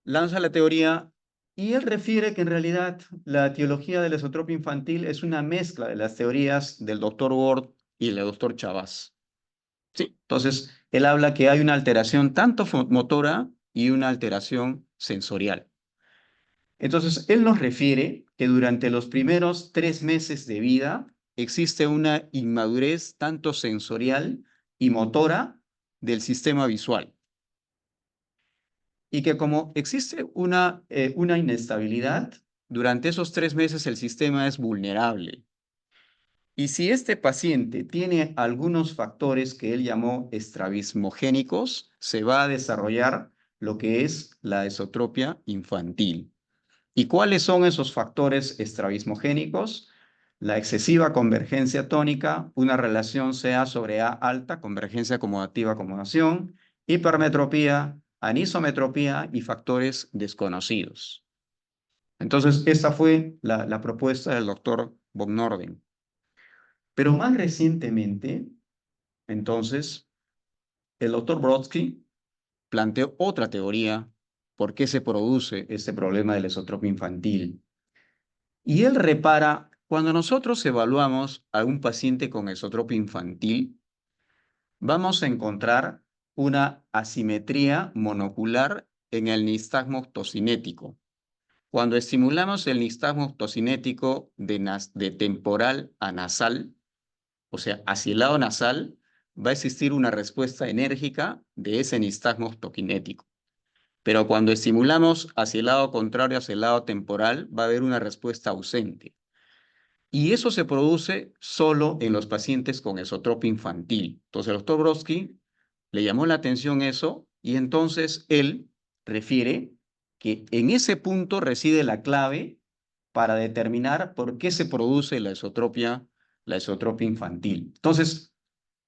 lanza la teoría y él refiere que en realidad la etiología de la esotropia infantil es una mezcla de las teorías del doctor Ward y del doctor Chavas. Sí, entonces él habla que hay una alteración tanto motora y una alteración sensorial. Entonces, él nos refiere que durante los primeros 3 meses de vida existe una inmadurez tanto sensorial y motora del sistema visual. Y que como existe una inestabilidad, durante esos 3 meses el sistema es vulnerable. Y si este paciente tiene algunos factores que él llamó estrabismogénicos, se va a desarrollar lo que es la esotropia infantil. ¿Y cuáles son esos factores estrabismogénicos? La excesiva convergencia tónica, una relación CA sobre A alta, convergencia acomodativa-acomodación, hipermetropía, anisometropía y factores desconocidos. Entonces, esta fue la propuesta del doctor von Norden. Pero más recientemente, entonces, el doctor Brodsky planteó otra teoría por qué se produce este problema del esotropia infantil. Y él repara, cuando nosotros evaluamos a un paciente con esotropia infantil, vamos a encontrar una asimetría monocular en el nistagmo tocinético. Cuando estimulamos el nistagmo tocinético de temporal a nasal, o sea, hacia el lado nasal, va a existir una respuesta enérgica de ese nistagmo toquinético. Pero cuando estimulamos hacia el lado contrario, hacia el lado temporal, va a haber una respuesta ausente. Y eso se produce solo en los pacientes con esotropia infantil. Entonces, el doctor Brodsky le llamó la atención eso y entonces él refiere que en ese punto reside la clave para determinar por qué se produce la esotropia infantil. Entonces,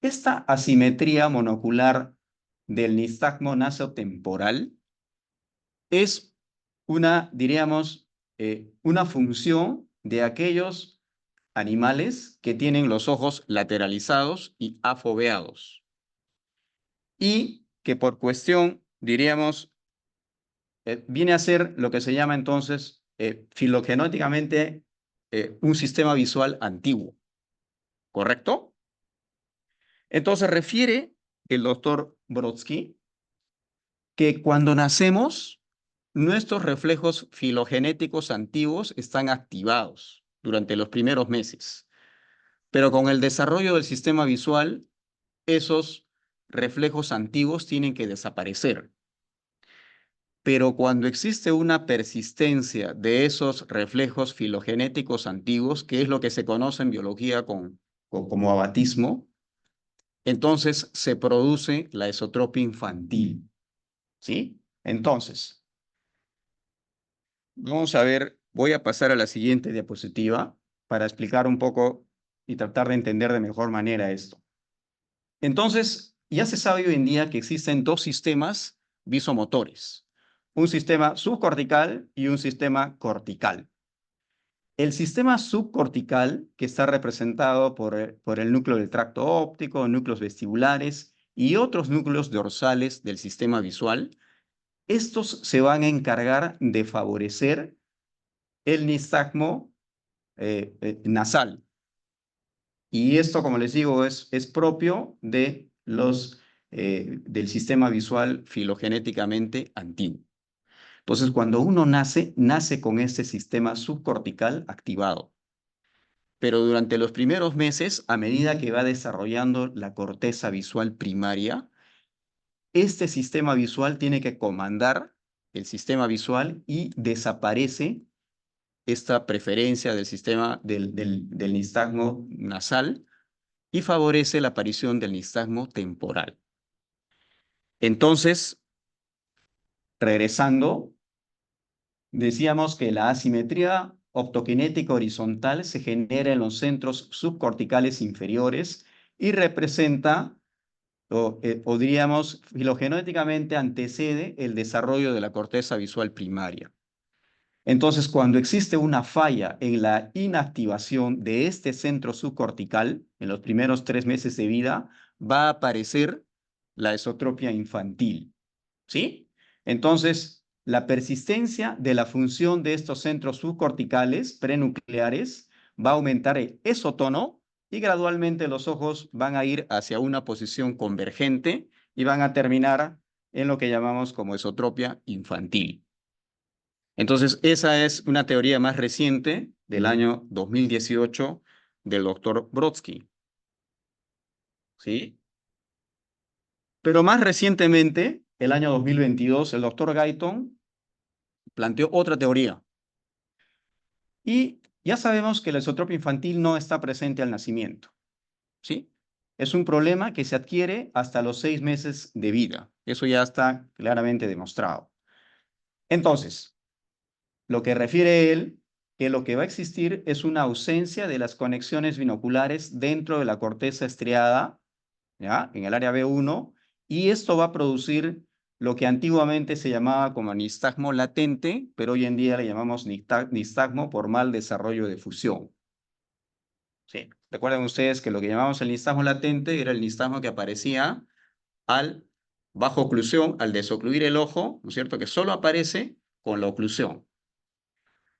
esta asimetría monocular del nistagmo nasotemporal es diríamos, una función de aquellos animales que tienen los ojos lateralizados y afoveados. Y que por cuestión, diríamos, viene a ser lo que se llama entonces filogenóticamente un sistema visual antiguo. ¿Correcto? Entonces refiere el doctor Brodsky que cuando nacemos, nuestros reflejos filogenéticos antiguos están activados durante los primeros meses. Pero con el desarrollo del sistema visual, esos reflejos antiguos tienen que desaparecer. Pero cuando existe una persistencia de esos reflejos filogenéticos antiguos, que es lo que se conoce en biología como abatismo, entonces se produce la esotropia infantil. ¿Sí? Entonces, vamos a ver, voy a pasar a la siguiente diapositiva para explicar un poco y tratar de entender de mejor manera esto. Entonces, ya se sabe hoy en día que existen dos sistemas visomotores, un sistema subcortical y un sistema cortical. El sistema subcortical, que está representado por el núcleo del tracto óptico, núcleos vestibulares y otros núcleos dorsales del sistema visual, estos se van a encargar de favorecer el nistagmo nasal. Y esto, como les digo, es propio del sistema visual filogenéticamente antiguo. Entonces, cuando uno nace, nace con este sistema subcortical activado. Pero durante los primeros meses, a medida que va desarrollando la corteza visual primaria, este sistema visual tiene que comandar el sistema visual y desaparece esta preferencia del sistema del nistagmo nasal y favorece la aparición del nistagmo temporal. Entonces, regresando, decíamos que la asimetría optoquinética horizontal se genera en los centros subcorticales inferiores y representa, o diríamos, filogenéticamente antecede el desarrollo de la corteza visual primaria. Entonces, cuando existe una falla en la inactivación de este centro subcortical, en los primeros 3 meses de vida, va a aparecer la esotropia infantil. ¿Sí? Entonces, la persistencia de la función de estos centros subcorticales prenucleares va a aumentar el esotono y gradualmente los ojos van a ir hacia una posición convergente y van a terminar en lo que llamamos como esotropia infantil. Entonces, esa es una teoría más reciente del año 2018 del doctor Brodsky. ¿Sí? Pero más recientemente, el año 2022, el doctor Guyton planteó otra teoría. Y ya sabemos que la esotropia infantil no está presente al nacimiento. ¿Sí? Es un problema que se adquiere hasta los 6 meses de vida. Eso ya está claramente demostrado. Entonces, lo que refiere él, que lo que va a existir es una ausencia de las conexiones binoculares dentro de la corteza estriada, ¿ya? En el área B1, y esto va a producir lo que antiguamente se llamaba como nistagmo latente, pero hoy en día le llamamos nistagmo por mal desarrollo de fusión. ¿Sí? Recuerden ustedes que lo que llamamos el nistagmo latente era el nistagmo que aparecía al bajo oclusión, al desocluir el ojo, ¿no es cierto? Que solo aparece con la oclusión.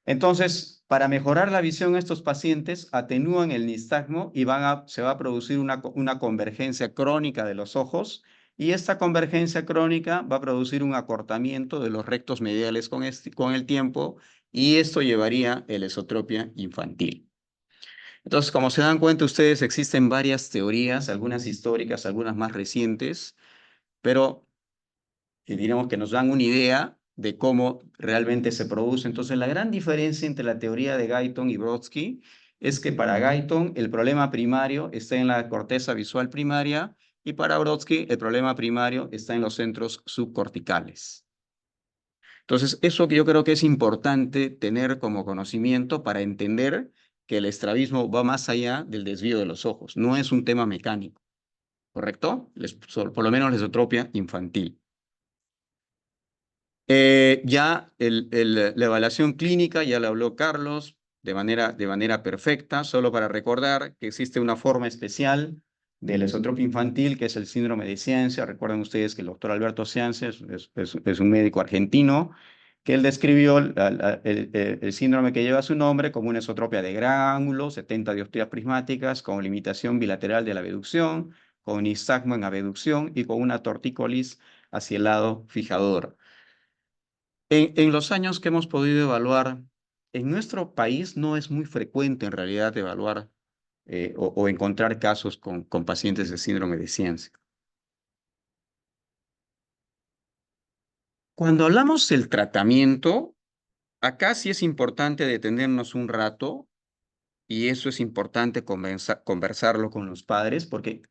Entonces, para mejorar la visión, estos pacientes atenúan el nistagmo y se va a producir una convergencia crónica de los ojos, y esta convergencia crónica va a producir un acortamiento de los rectos mediales con el tiempo, y esto llevaría a la esotropia infantil. Entonces, como se dan cuenta ustedes, existen varias teorías, algunas históricas, algunas más recientes, pero diremos que nos dan una idea de cómo realmente se produce. Entonces, la gran diferencia entre la teoría de Guyton y Brodsky es que para Guyton el problema primario está en la corteza visual primaria y para Brodsky el problema primario está en los centros subcorticales. Entonces, eso que yo creo que es importante tener como conocimiento para entender que el estrabismo va más allá del desvío de los ojos. No es un tema mecánico, ¿correcto? Por lo menos la esotropia infantil. La evaluación clínica, ya la habló Carlos de manera perfecta, solo para recordar que existe una forma especial de la esotropia infantil, que es el síndrome de Ciancia. Recuerden ustedes que el doctor Alberto Ciancia es un médico argentino, que él describió el síndrome que lleva su nombre como una esotropia de gran ángulo, 70 dioptrías prismáticas, con limitación bilateral de la abducción, con nistagmo en abducción y con una tortícolis hacia el lado fijador. En los años que hemos podido evaluar, en nuestro país no es muy frecuente en realidad evaluar o encontrar casos con pacientes de síndrome de Ciancia. Cuando hablamos del tratamiento, acá sí es importante detenernos un rato, y eso es importante conversarlo con los padres, porque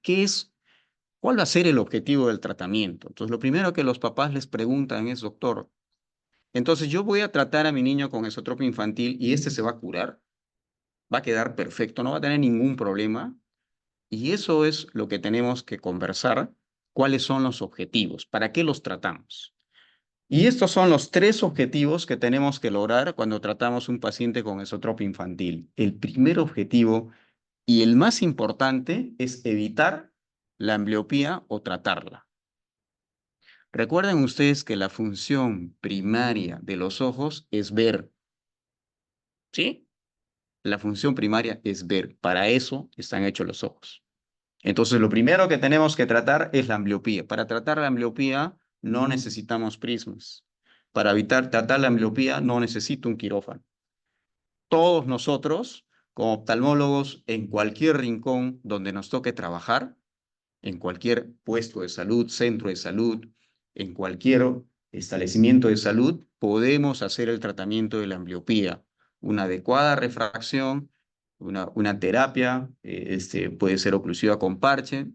¿cuál va a ser el objetivo del tratamiento? Entonces, lo primero que los papás les preguntan es, doctor, entonces yo voy a tratar a mi niño con esotropia infantil y este se va a curar, va a quedar perfecto, no va a tener ningún problema. Y eso es lo que tenemos que conversar, cuáles son los objetivos, para qué los tratamos. Y estos son los 3 objetivos que tenemos que lograr cuando tratamos un paciente con esotropia infantil. El primer objetivo y el más importante es evitar la ambliopía o tratarla. Recuerden ustedes que la función primaria de los ojos es ver, ¿sí? La función primaria es ver. Para eso están hechos los ojos. Entonces, lo primero que tenemos que tratar es la ambliopía. Para tratar la ambliopía no necesitamos prismas. Para evitar tratar la ambliopía no necesito un quirófano. Todos nosotros, como oftalmólogos, en cualquier rincón donde nos toque trabajar, en cualquier puesto de salud, centro de salud, en cualquier establecimiento de salud, podemos hacer el tratamiento de la ambliopía. Una adecuada refracción, una terapia, puede ser oclusiva con parche,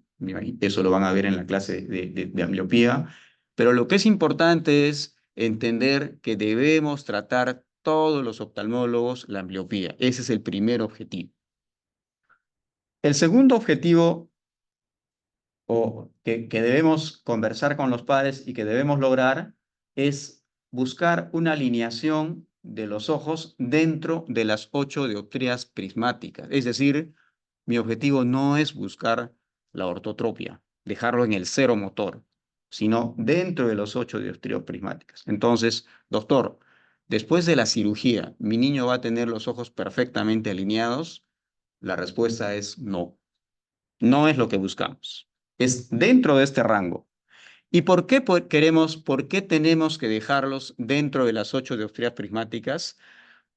eso lo van a ver en la clase de ambliopía, pero lo que es importante es entender que debemos tratar todos los oftalmólogos la ambliopía. Ese es el primer objetivo. El segundo objetivo o que debemos conversar con los padres y que debemos lograr es buscar una alineación de los ojos dentro de las 8 dioptrías prismáticas. Es decir, mi objetivo no es buscar la ortotropia, dejarlo en el cero motor, sino dentro de los 8 dioptrías prismáticas. Entonces, doctor, después de la cirugía, ¿mi niño va a tener los ojos perfectamente alineados? La respuesta es no. No es lo que buscamos. Es dentro de este rango. ¿Y por qué por qué tenemos que dejarlos dentro de las 8 dioptrías prismáticas?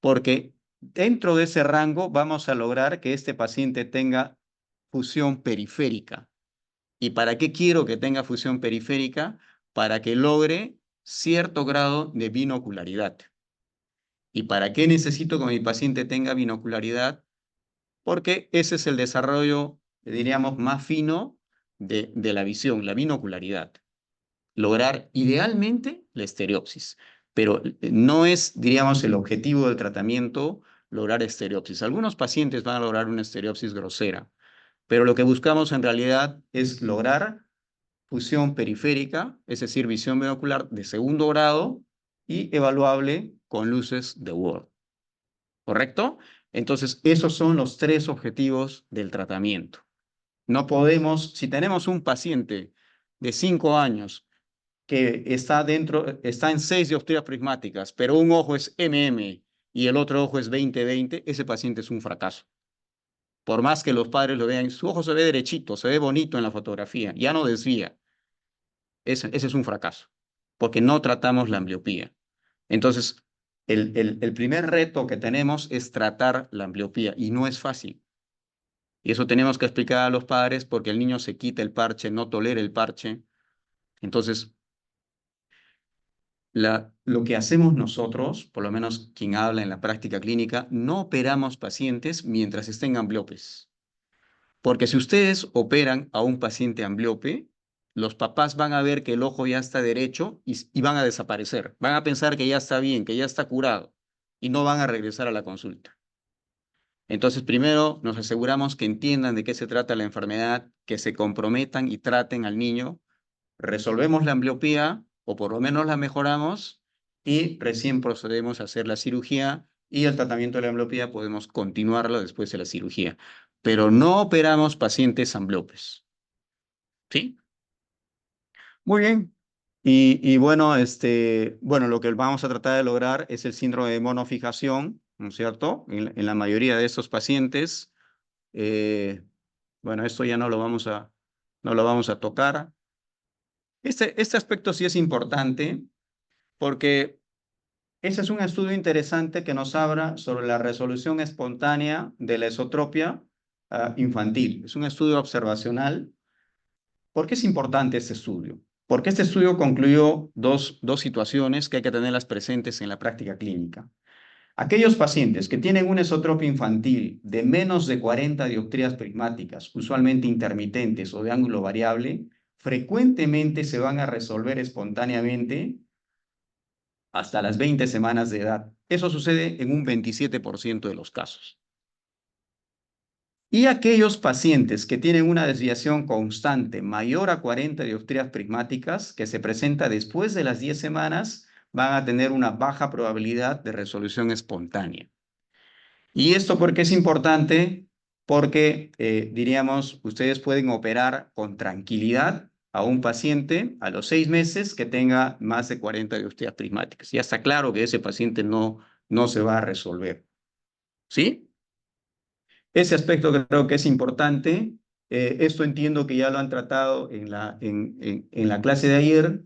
Porque dentro de ese rango vamos a lograr que este paciente tenga fusión periférica. ¿Y para qué quiero que tenga fusión periférica? Para que logre cierto grado de binocularidad. ¿Y para qué necesito que mi paciente tenga binocularidad? Porque ese es el desarrollo, diríamos, más fino de la visión, la binocularidad. Lograr idealmente la estereopsis, pero no es, diríamos, el objetivo del tratamiento lograr estereopsis. Algunos pacientes van a lograr una estereopsis grosera, pero lo que buscamos en realidad es lograr fusión periférica, es decir, visión binocular de segundo grado y evaluable con luces de Word. ¿Correcto? Entonces, esos son los tres objetivos del tratamiento. No podemos, si tenemos un paciente de 5 años que está en 6 dioptrías prismáticas, pero un ojo es MM y el otro ojo es 20/20, ese paciente es un fracaso. Por más que los padres lo vean, su ojo se ve derechito, se ve bonito en la fotografía, ya no desvía. Ese es un fracaso, porque no tratamos la ambliopía. Entonces, el primer reto que tenemos es tratar la ambliopía y no es fácil. Y eso tenemos que explicar a los padres porque el niño se quita el parche, no tolera el parche. Entonces, lo que hacemos nosotros, por lo menos quien habla en la práctica clínica, no operamos pacientes mientras estén ambliopes. Porque si ustedes operan a un paciente ambliope, los papás van a ver que el ojo ya está derecho y van a desaparecer. Van a pensar que ya está bien, que ya está curado y no van a regresar a la consulta. Entonces, primero nos aseguramos que entiendan de qué se trata la enfermedad, que se comprometan y traten al niño. Resolvemos la ambliopía o por lo menos la mejoramos y recién procedemos a hacer la cirugía y el tratamiento de la ambliopía podemos continuarlo después de la cirugía. Pero no operamos pacientes ambliopes. ¿Sí? Muy bien. Y bueno, bueno, lo que vamos a tratar de lograr es el síndrome de monofijación, ¿no es cierto? En la mayoría de estos pacientes, eh, bueno, esto ya no lo vamos a tocar. Este aspecto sí es importante porque ese es un estudio interesante que nos habla sobre la resolución espontánea de la esotropia infantil. Es un estudio observacional. ¿Por qué es importante este estudio? Porque este estudio concluyó dos situaciones que hay que tenerlas presentes en la práctica clínica. Aquellos pacientes que tienen una esotropia infantil de menos de 40 dioptrías prismáticas, usualmente intermitentes o de ángulo variable, frecuentemente se van a resolver espontáneamente hasta las 20 semanas de edad. Eso sucede en un 27% de los casos. Y aquellos pacientes que tienen una desviación constante mayor a 40 dioptrías prismáticas, que se presenta después de las 10 semanas, van a tener una baja probabilidad de resolución espontánea. ¿Y esto por qué es importante? Porque, diríamos, ustedes pueden operar con tranquilidad a un paciente a los 6 meses que tenga más de 40 dioptrías prismáticas. Ya está claro que ese paciente no se va a resolver. ¿Sí? Ese aspecto creo que es importante. Esto entiendo que ya lo han tratado en la clase de ayer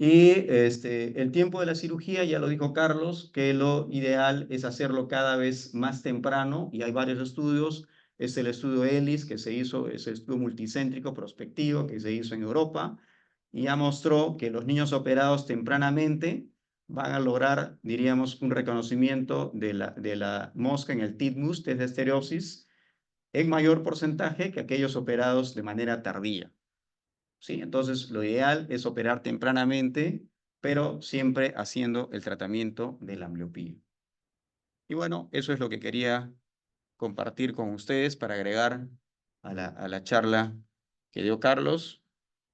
Y el tiempo de la cirugía, ya lo dijo Carlos, que lo ideal es hacerlo cada vez más temprano, y hay varios estudios. Es el estudio ELIS que se hizo, es el estudio multicéntrico prospectivo que se hizo en Europa, y ya mostró que los niños operados tempranamente van a lograr, diríamos, un reconocimiento de la mosca en el titmus, test de estereopsis, en mayor porcentaje que aquellos operados de manera tardía. ¿Sí? Entonces, lo ideal es operar tempranamente, pero siempre haciendo el tratamiento de la ambliopía. Y bueno, eso es lo que quería compartir con ustedes para agregar a la charla que dio Carlos.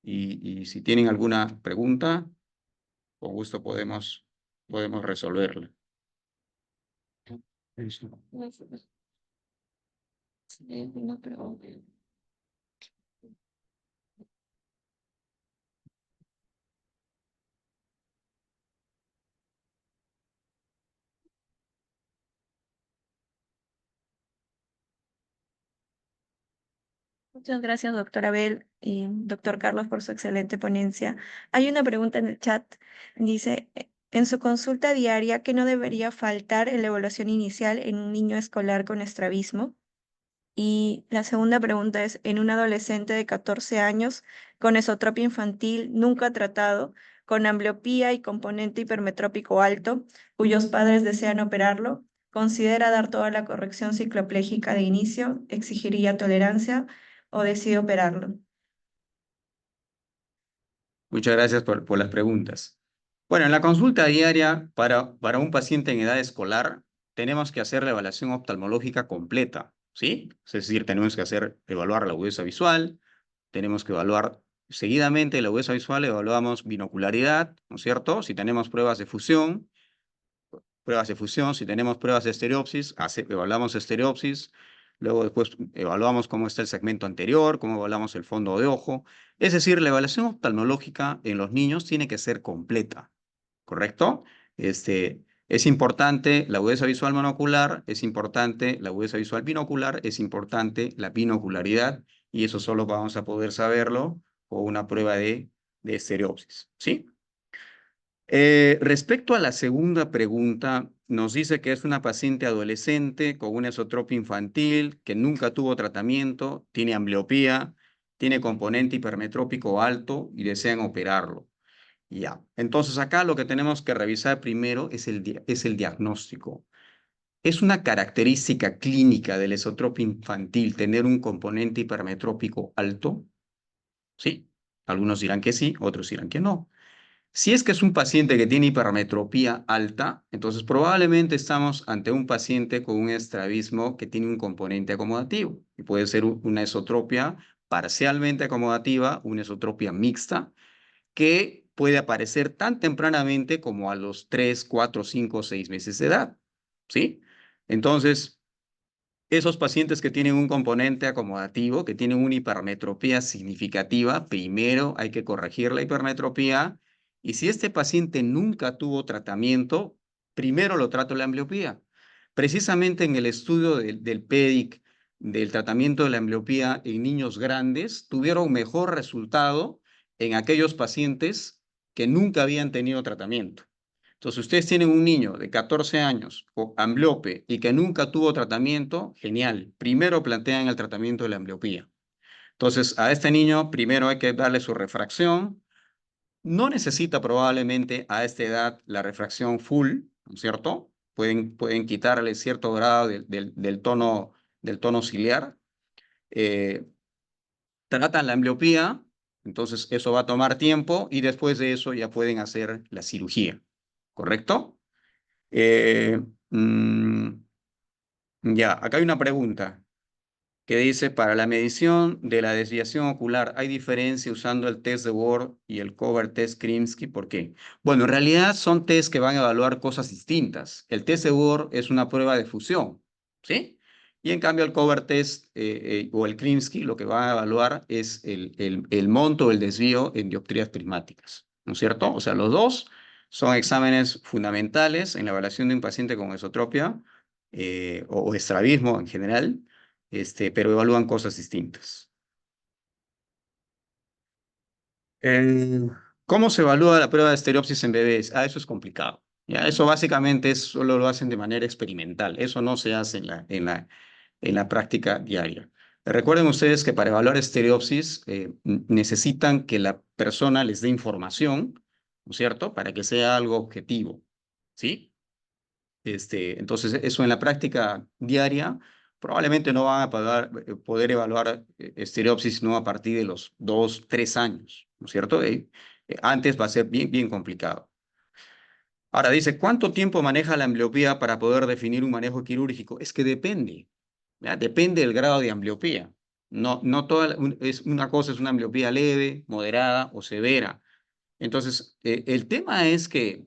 Y si tienen alguna pregunta, con gusto podemos resolverla. Listo.
Sí, una pregunta. Muchas gracias, doctor Abel y doctor Carlos, por su excelente ponencia. Hay una pregunta en el chat. Dice, en su consulta diaria, ¿qué no debería faltar en la evaluación inicial en un niño escolar con estrabismo? Y la segunda pregunta es, en un adolescente de 14 años con esotropia infantil nunca tratado, con ambliopía y componente hipermetrópico alto, cuyos padres desean operarlo, ¿considera dar toda la corrección cicloplégica de inicio? ¿Exigiría tolerancia o decide operarlo?
Muchas gracias por las preguntas. Bueno, en la consulta diaria para un paciente en edad escolar, tenemos que hacer la evaluación oftalmológica completa, ¿sí? Es decir, tenemos que evaluar la agudeza visual, tenemos que evaluar seguidamente la agudeza visual, evaluamos binocularidad, ¿no es cierto? Si tenemos pruebas de fusión, si tenemos pruebas de estereopsis, evaluamos estereopsis, luego después evaluamos cómo está el segmento anterior, cómo evaluamos el fondo de ojo. Es decir, la evaluación oftalmológica en los niños tiene que ser completa, ¿correcto? Es importante la agudeza visual monocular, es importante la agudeza visual binocular, es importante la binocularidad, y eso solo vamos a poder saberlo con una prueba de estereopsis, ¿sí? Respecto a la segunda pregunta, nos dice que es una paciente adolescente con una esotropia infantil que nunca tuvo tratamiento, tiene ambliopía, tiene componente hipermetrópico alto y desean operarlo. Ya, entonces acá lo que tenemos que revisar primero es el diagnóstico. ¿Es una característica clínica de la esotropia infantil tener un componente hipermetrópico alto? Sí, algunos dirán que sí, otros dirán que no. Si es que es un paciente que tiene hipermetropía alta, entonces probablemente estamos ante un paciente con un estrabismo que tiene un componente acomodativo. Y puede ser una esotropia parcialmente acomodativa, una esotropia mixta, que puede aparecer tan tempranamente como a los 3, 4, 5, 6 meses de edad. ¿Sí? Entonces, esos pacientes que tienen un componente acomodativo, que tienen una hipermetropía significativa, primero hay que corregir la hipermetropía, y si este paciente nunca tuvo tratamiento, primero lo trato la ambliopía. Precisamente en el estudio del PEDIC, del tratamiento de la ambliopía en niños grandes, tuvieron mejor resultado en aquellos pacientes que nunca habían tenido tratamiento. Entonces, ustedes tienen un niño de 14 años o ambliope y que nunca tuvo tratamiento, genial. Primero plantean el tratamiento de la ambliopía. Entonces, a este niño primero hay que darle su refracción. No necesita probablemente a esta edad la refracción full, ¿no es cierto? Pueden quitarle cierto grado del tono ciliar. Eh, Tratan la ambliopía, entonces eso va a tomar tiempo y después de eso ya pueden hacer la cirugía, ¿correcto? Eh, mm, ya, acá hay una pregunta que dice, para la medición de la desviación ocular, ¿hay diferencia usando el test de Ward y el cover test Krimsky? ¿Por qué? Bueno, en realidad son test que van a evaluar cosas distintas. El test de Ward es una prueba de fusión, ¿sí? Y en cambio el cover test o el Krimsky lo que va a evaluar es el monto, el desvío en dioptrías prismáticas, ¿no es cierto? O sea, los dos son exámenes fundamentales en la evaluación de un paciente con esotropia o estrabismo en general, pero evalúan cosas distintas. Eh, ¿Cómo se evalúa la prueba de estereopsis en bebés? Eso es complicado. Ya, eso básicamente solo lo hacen de manera experimental. Eso no se hace en la práctica diaria. Recuerden ustedes que para evaluar estereopsis necesitan que la persona les dé información, ¿no es cierto? Para que sea algo objetivo, ¿sí? Entonces, eso en la práctica diaria probablemente no van a poder evaluar estereopsis no a partir de los 2, 3 años, ¿no es cierto? Antes va a ser bien, bien complicado. Ahora dice, ¿cuánto tiempo maneja la ambliopía para poder definir un manejo quirúrgico? Es que depende, ¿ya? Depende del grado de ambliopía. No una cosa es una ambliopía leve, moderada o severa. Entonces, el tema es que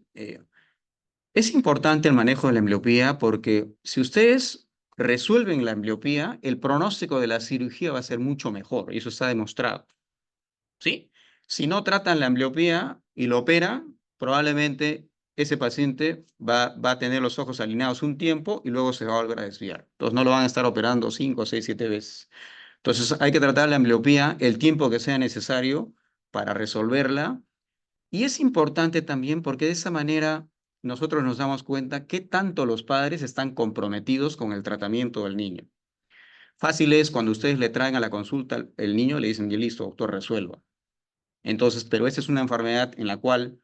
es importante el manejo de la ambliopía porque si ustedes resuelven la ambliopía, el pronóstico de la cirugía va a ser mucho mejor y eso está demostrado, ¿sí? Si no tratan la ambliopía y lo operan, probablemente ese paciente va a tener los ojos alineados un tiempo y luego se va a volver a desviar. Entonces no lo van a estar operando 5, 6, 7 veces. Entonces hay que tratar la ambliopía el tiempo que sea necesario para resolverla y es importante también porque de esa manera nosotros nos damos cuenta qué tanto los padres están comprometidos con el tratamiento del niño. Fácil es cuando ustedes le traen a la consulta el niño y le dicen, "Ya listo, doctor, resuelva". Entonces, pero esta es una enfermedad en la cual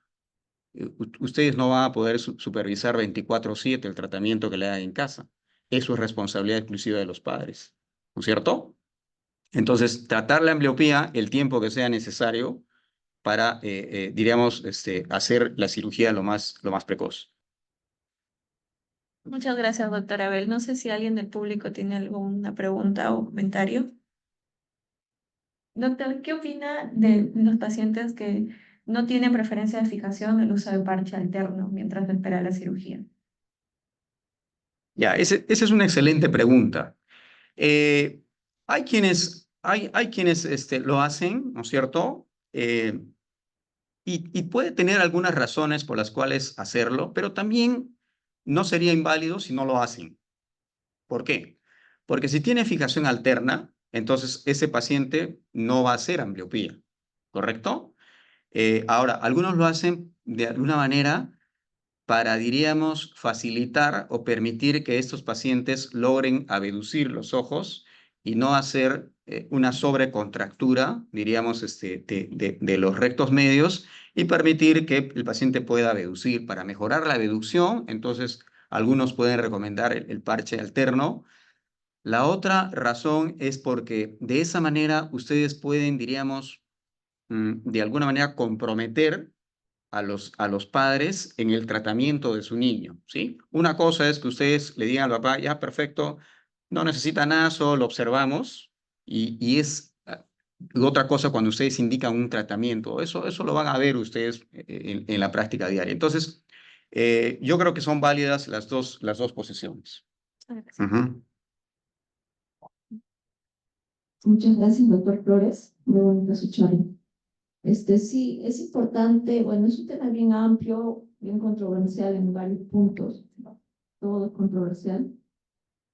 ustedes no van a poder supervisar 24/7 el tratamiento que le hagan en casa. Eso es responsabilidad exclusiva de los padres, ¿no es cierto? Entonces, tratar la ambliopía el tiempo que sea necesario para, diríamos, hacer la cirugía lo más precoz.
Muchas gracias, doctora Abel. No sé si alguien del público tiene alguna pregunta o comentario. Doctor, ¿qué opina de los pacientes que no tienen preferencia de fijación del uso de parche alterno mientras espera la cirugía?
Ya, esa es una excelente pregunta. Eh, hay quienes lo hacen, ¿no es cierto? Y puede tener algunas razones por las cuales hacerlo, pero también no sería inválido si no lo hacen. ¿Por qué? Porque si tiene fijación alterna, entonces ese paciente no va a hacer ambliopía, ¿correcto? Ahora, algunos lo hacen de alguna manera para, diríamos, facilitar o permitir que estos pacientes logren abducir los ojos y no hacer una sobrecontractura, diríamos, de los rectos medios y permitir que el paciente pueda abducir. Para mejorar la abducción, entonces, algunos pueden recomendar el parche alterno. La otra razón es porque de esa manera ustedes pueden, diríamos, de alguna manera comprometer a los padres en el tratamiento de su niño, ¿sí? Una cosa es que ustedes le digan al papá, ya, perfecto, no necesita nada, solo lo observamos, y es otra cosa cuando ustedes indican un tratamiento. Eso lo van a ver ustedes en la práctica diaria. Entonces, yo creo que son válidas las dos posiciones.
Gracias.
Ujú.
Muchas gracias, doctor Flores. Muy bonita su charla. Sí, es importante, bueno, es un tema bien amplio, bien controversial en varios puntos, ¿no? Todo es controversial.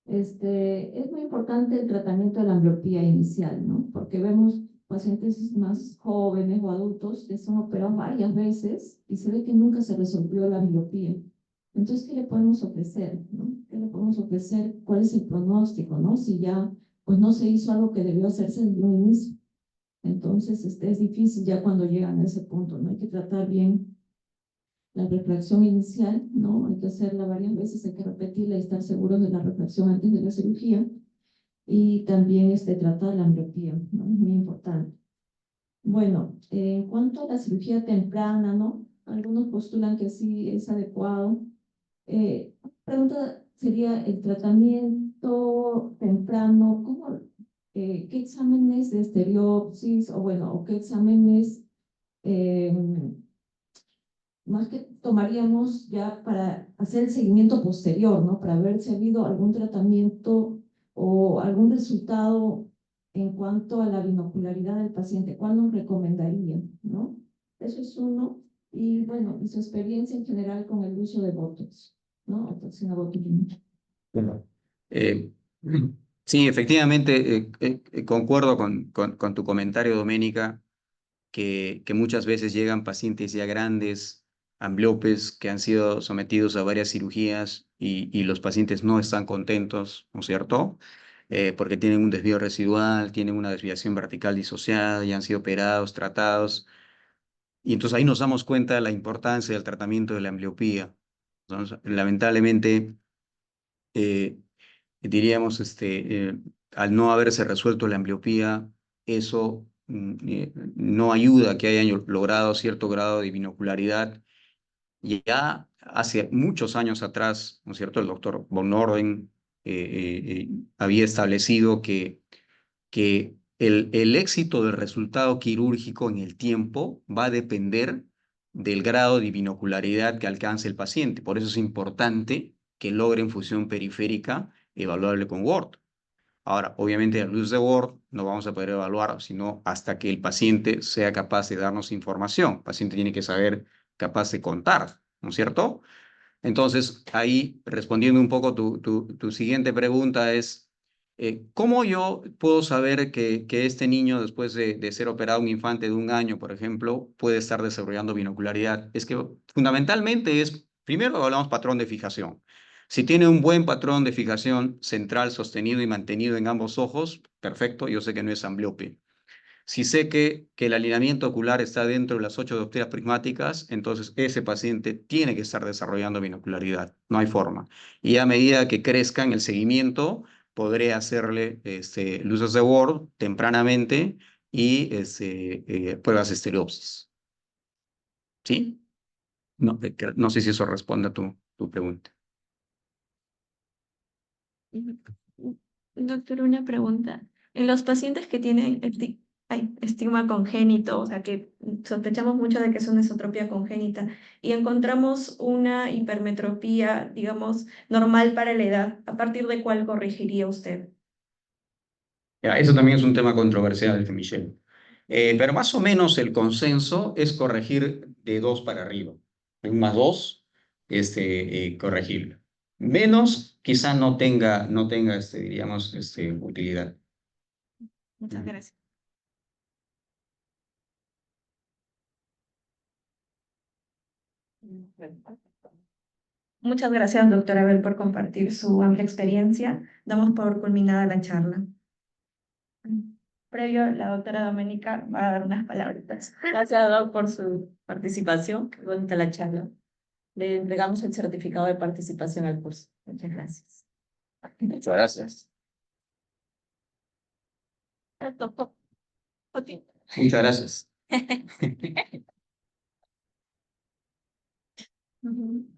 Es muy importante el tratamiento de la ambliopía inicial, ¿no? Porque vemos pacientes más jóvenes o adultos que son operados varias veces y se ve que nunca se resolvió la ambliopía. Entonces, ¿qué le podemos ofrecer, no? ¿Qué le podemos ofrecer? ¿Cuál es el pronóstico, no? Si ya, pues no se hizo algo que debió hacerse desde un inicio. Entonces, es difícil ya cuando llegan a ese punto, ¿no? Hay que tratar bien la refracción inicial, ¿no? Hay que hacerla varias veces, hay que repetirla y estar seguros de la refracción antes de la cirugía. Y también tratar la ambliopía, ¿no? Es muy importante. Bueno, en cuanto a la cirugía temprana, ¿no? Algunos postulan que sí es adecuado. Pregunta sería el tratamiento temprano, qué exámenes de estereopsis o bueno, o qué exámenes eh, más que tomaríamos ya para hacer el seguimiento posterior, ¿no? Para ver si ha habido algún tratamiento o algún resultado en cuanto a la binocularidad del paciente. ¿Cuál nos recomendaría, no? Eso es uno. Y bueno, y su experiencia en general con el uso de Botox, ¿no? O toxina botulínica.
Bueno. Eh, sí, efectivamente, concuerdo con tu comentario, Doménica. que muchas veces llegan pacientes ya grandes, ambliopes, que han sido sometidos a varias cirugías y los pacientes no están contentos, ¿no es cierto? Porque tienen un desvío residual, tienen una desviación vertical disociada, ya han sido operados, tratados. Y entonces ahí nos damos cuenta de la importancia del tratamiento de la ambliopía. Entonces, lamentablemente, eh, diríamos, al no haberse resuelto la ambliopía, eso no ayuda a que hayan logrado cierto grado de binocularidad. Y ya hace muchos años atrás, ¿no es cierto?, el doctor von Norden había establecido que el éxito del resultado quirúrgico en el tiempo va a depender del grado de binocularidad que alcance el paciente. Por eso es importante que logren fusión periférica evaluable con Word. Ahora, obviamente, a luz de Word no vamos a poder evaluar, sino hasta que el paciente sea capaz de darnos información. El paciente tiene que saber capaz de contar, ¿no es cierto? Entonces, ahí respondiendo un poco tu siguiente pregunta es, ¿cómo yo puedo saber que este niño, después de ser operado, un infante de 1 año, por ejemplo, puede estar desarrollando binocularidad? Es que fundamentalmente es, primero hablamos patrón de fijación. Si tiene un buen patrón de fijación central sostenido y mantenido en ambos ojos, perfecto, yo sé que no es ambliopia. Si sé que el alineamiento ocular está dentro de las 8 dioptrías prismáticas, entonces ese paciente tiene que estar desarrollando binocularidad. No hay forma. Y a medida que crezca en el seguimiento, podré hacerle luces de Ward tempranamente y pruebas de estereopsis. ¿Sí? No, no sé si eso responde a tu pregunta.
Doctor, una pregunta. En los pacientes que tienen estigma congénito, o sea, que sospechamos mucho de que es una esotropía congénita, y encontramos una hipermetropía, digamos, normal para la edad, ¿a partir de cuál corregiría usted?
Ya, eso también es un tema controversial, Michelle. Pero más o menos el consenso es corregir de 2 para arriba. En +2, corregirlo. Menos, quizá no tenga diríamos, utilidad.
Muchas gracias. Muchas gracias, doctora Abel, por compartir su amplia experiencia. Damos por culminada la charla. Previo, la doctora Doménica va a dar unas palabras. Gracias, doc, por su participación. Qué bonita la charla. Le entregamos el certificado de participación al curso. Muchas gracias.
Muchas gracias. Muchas gracias.
Ujú.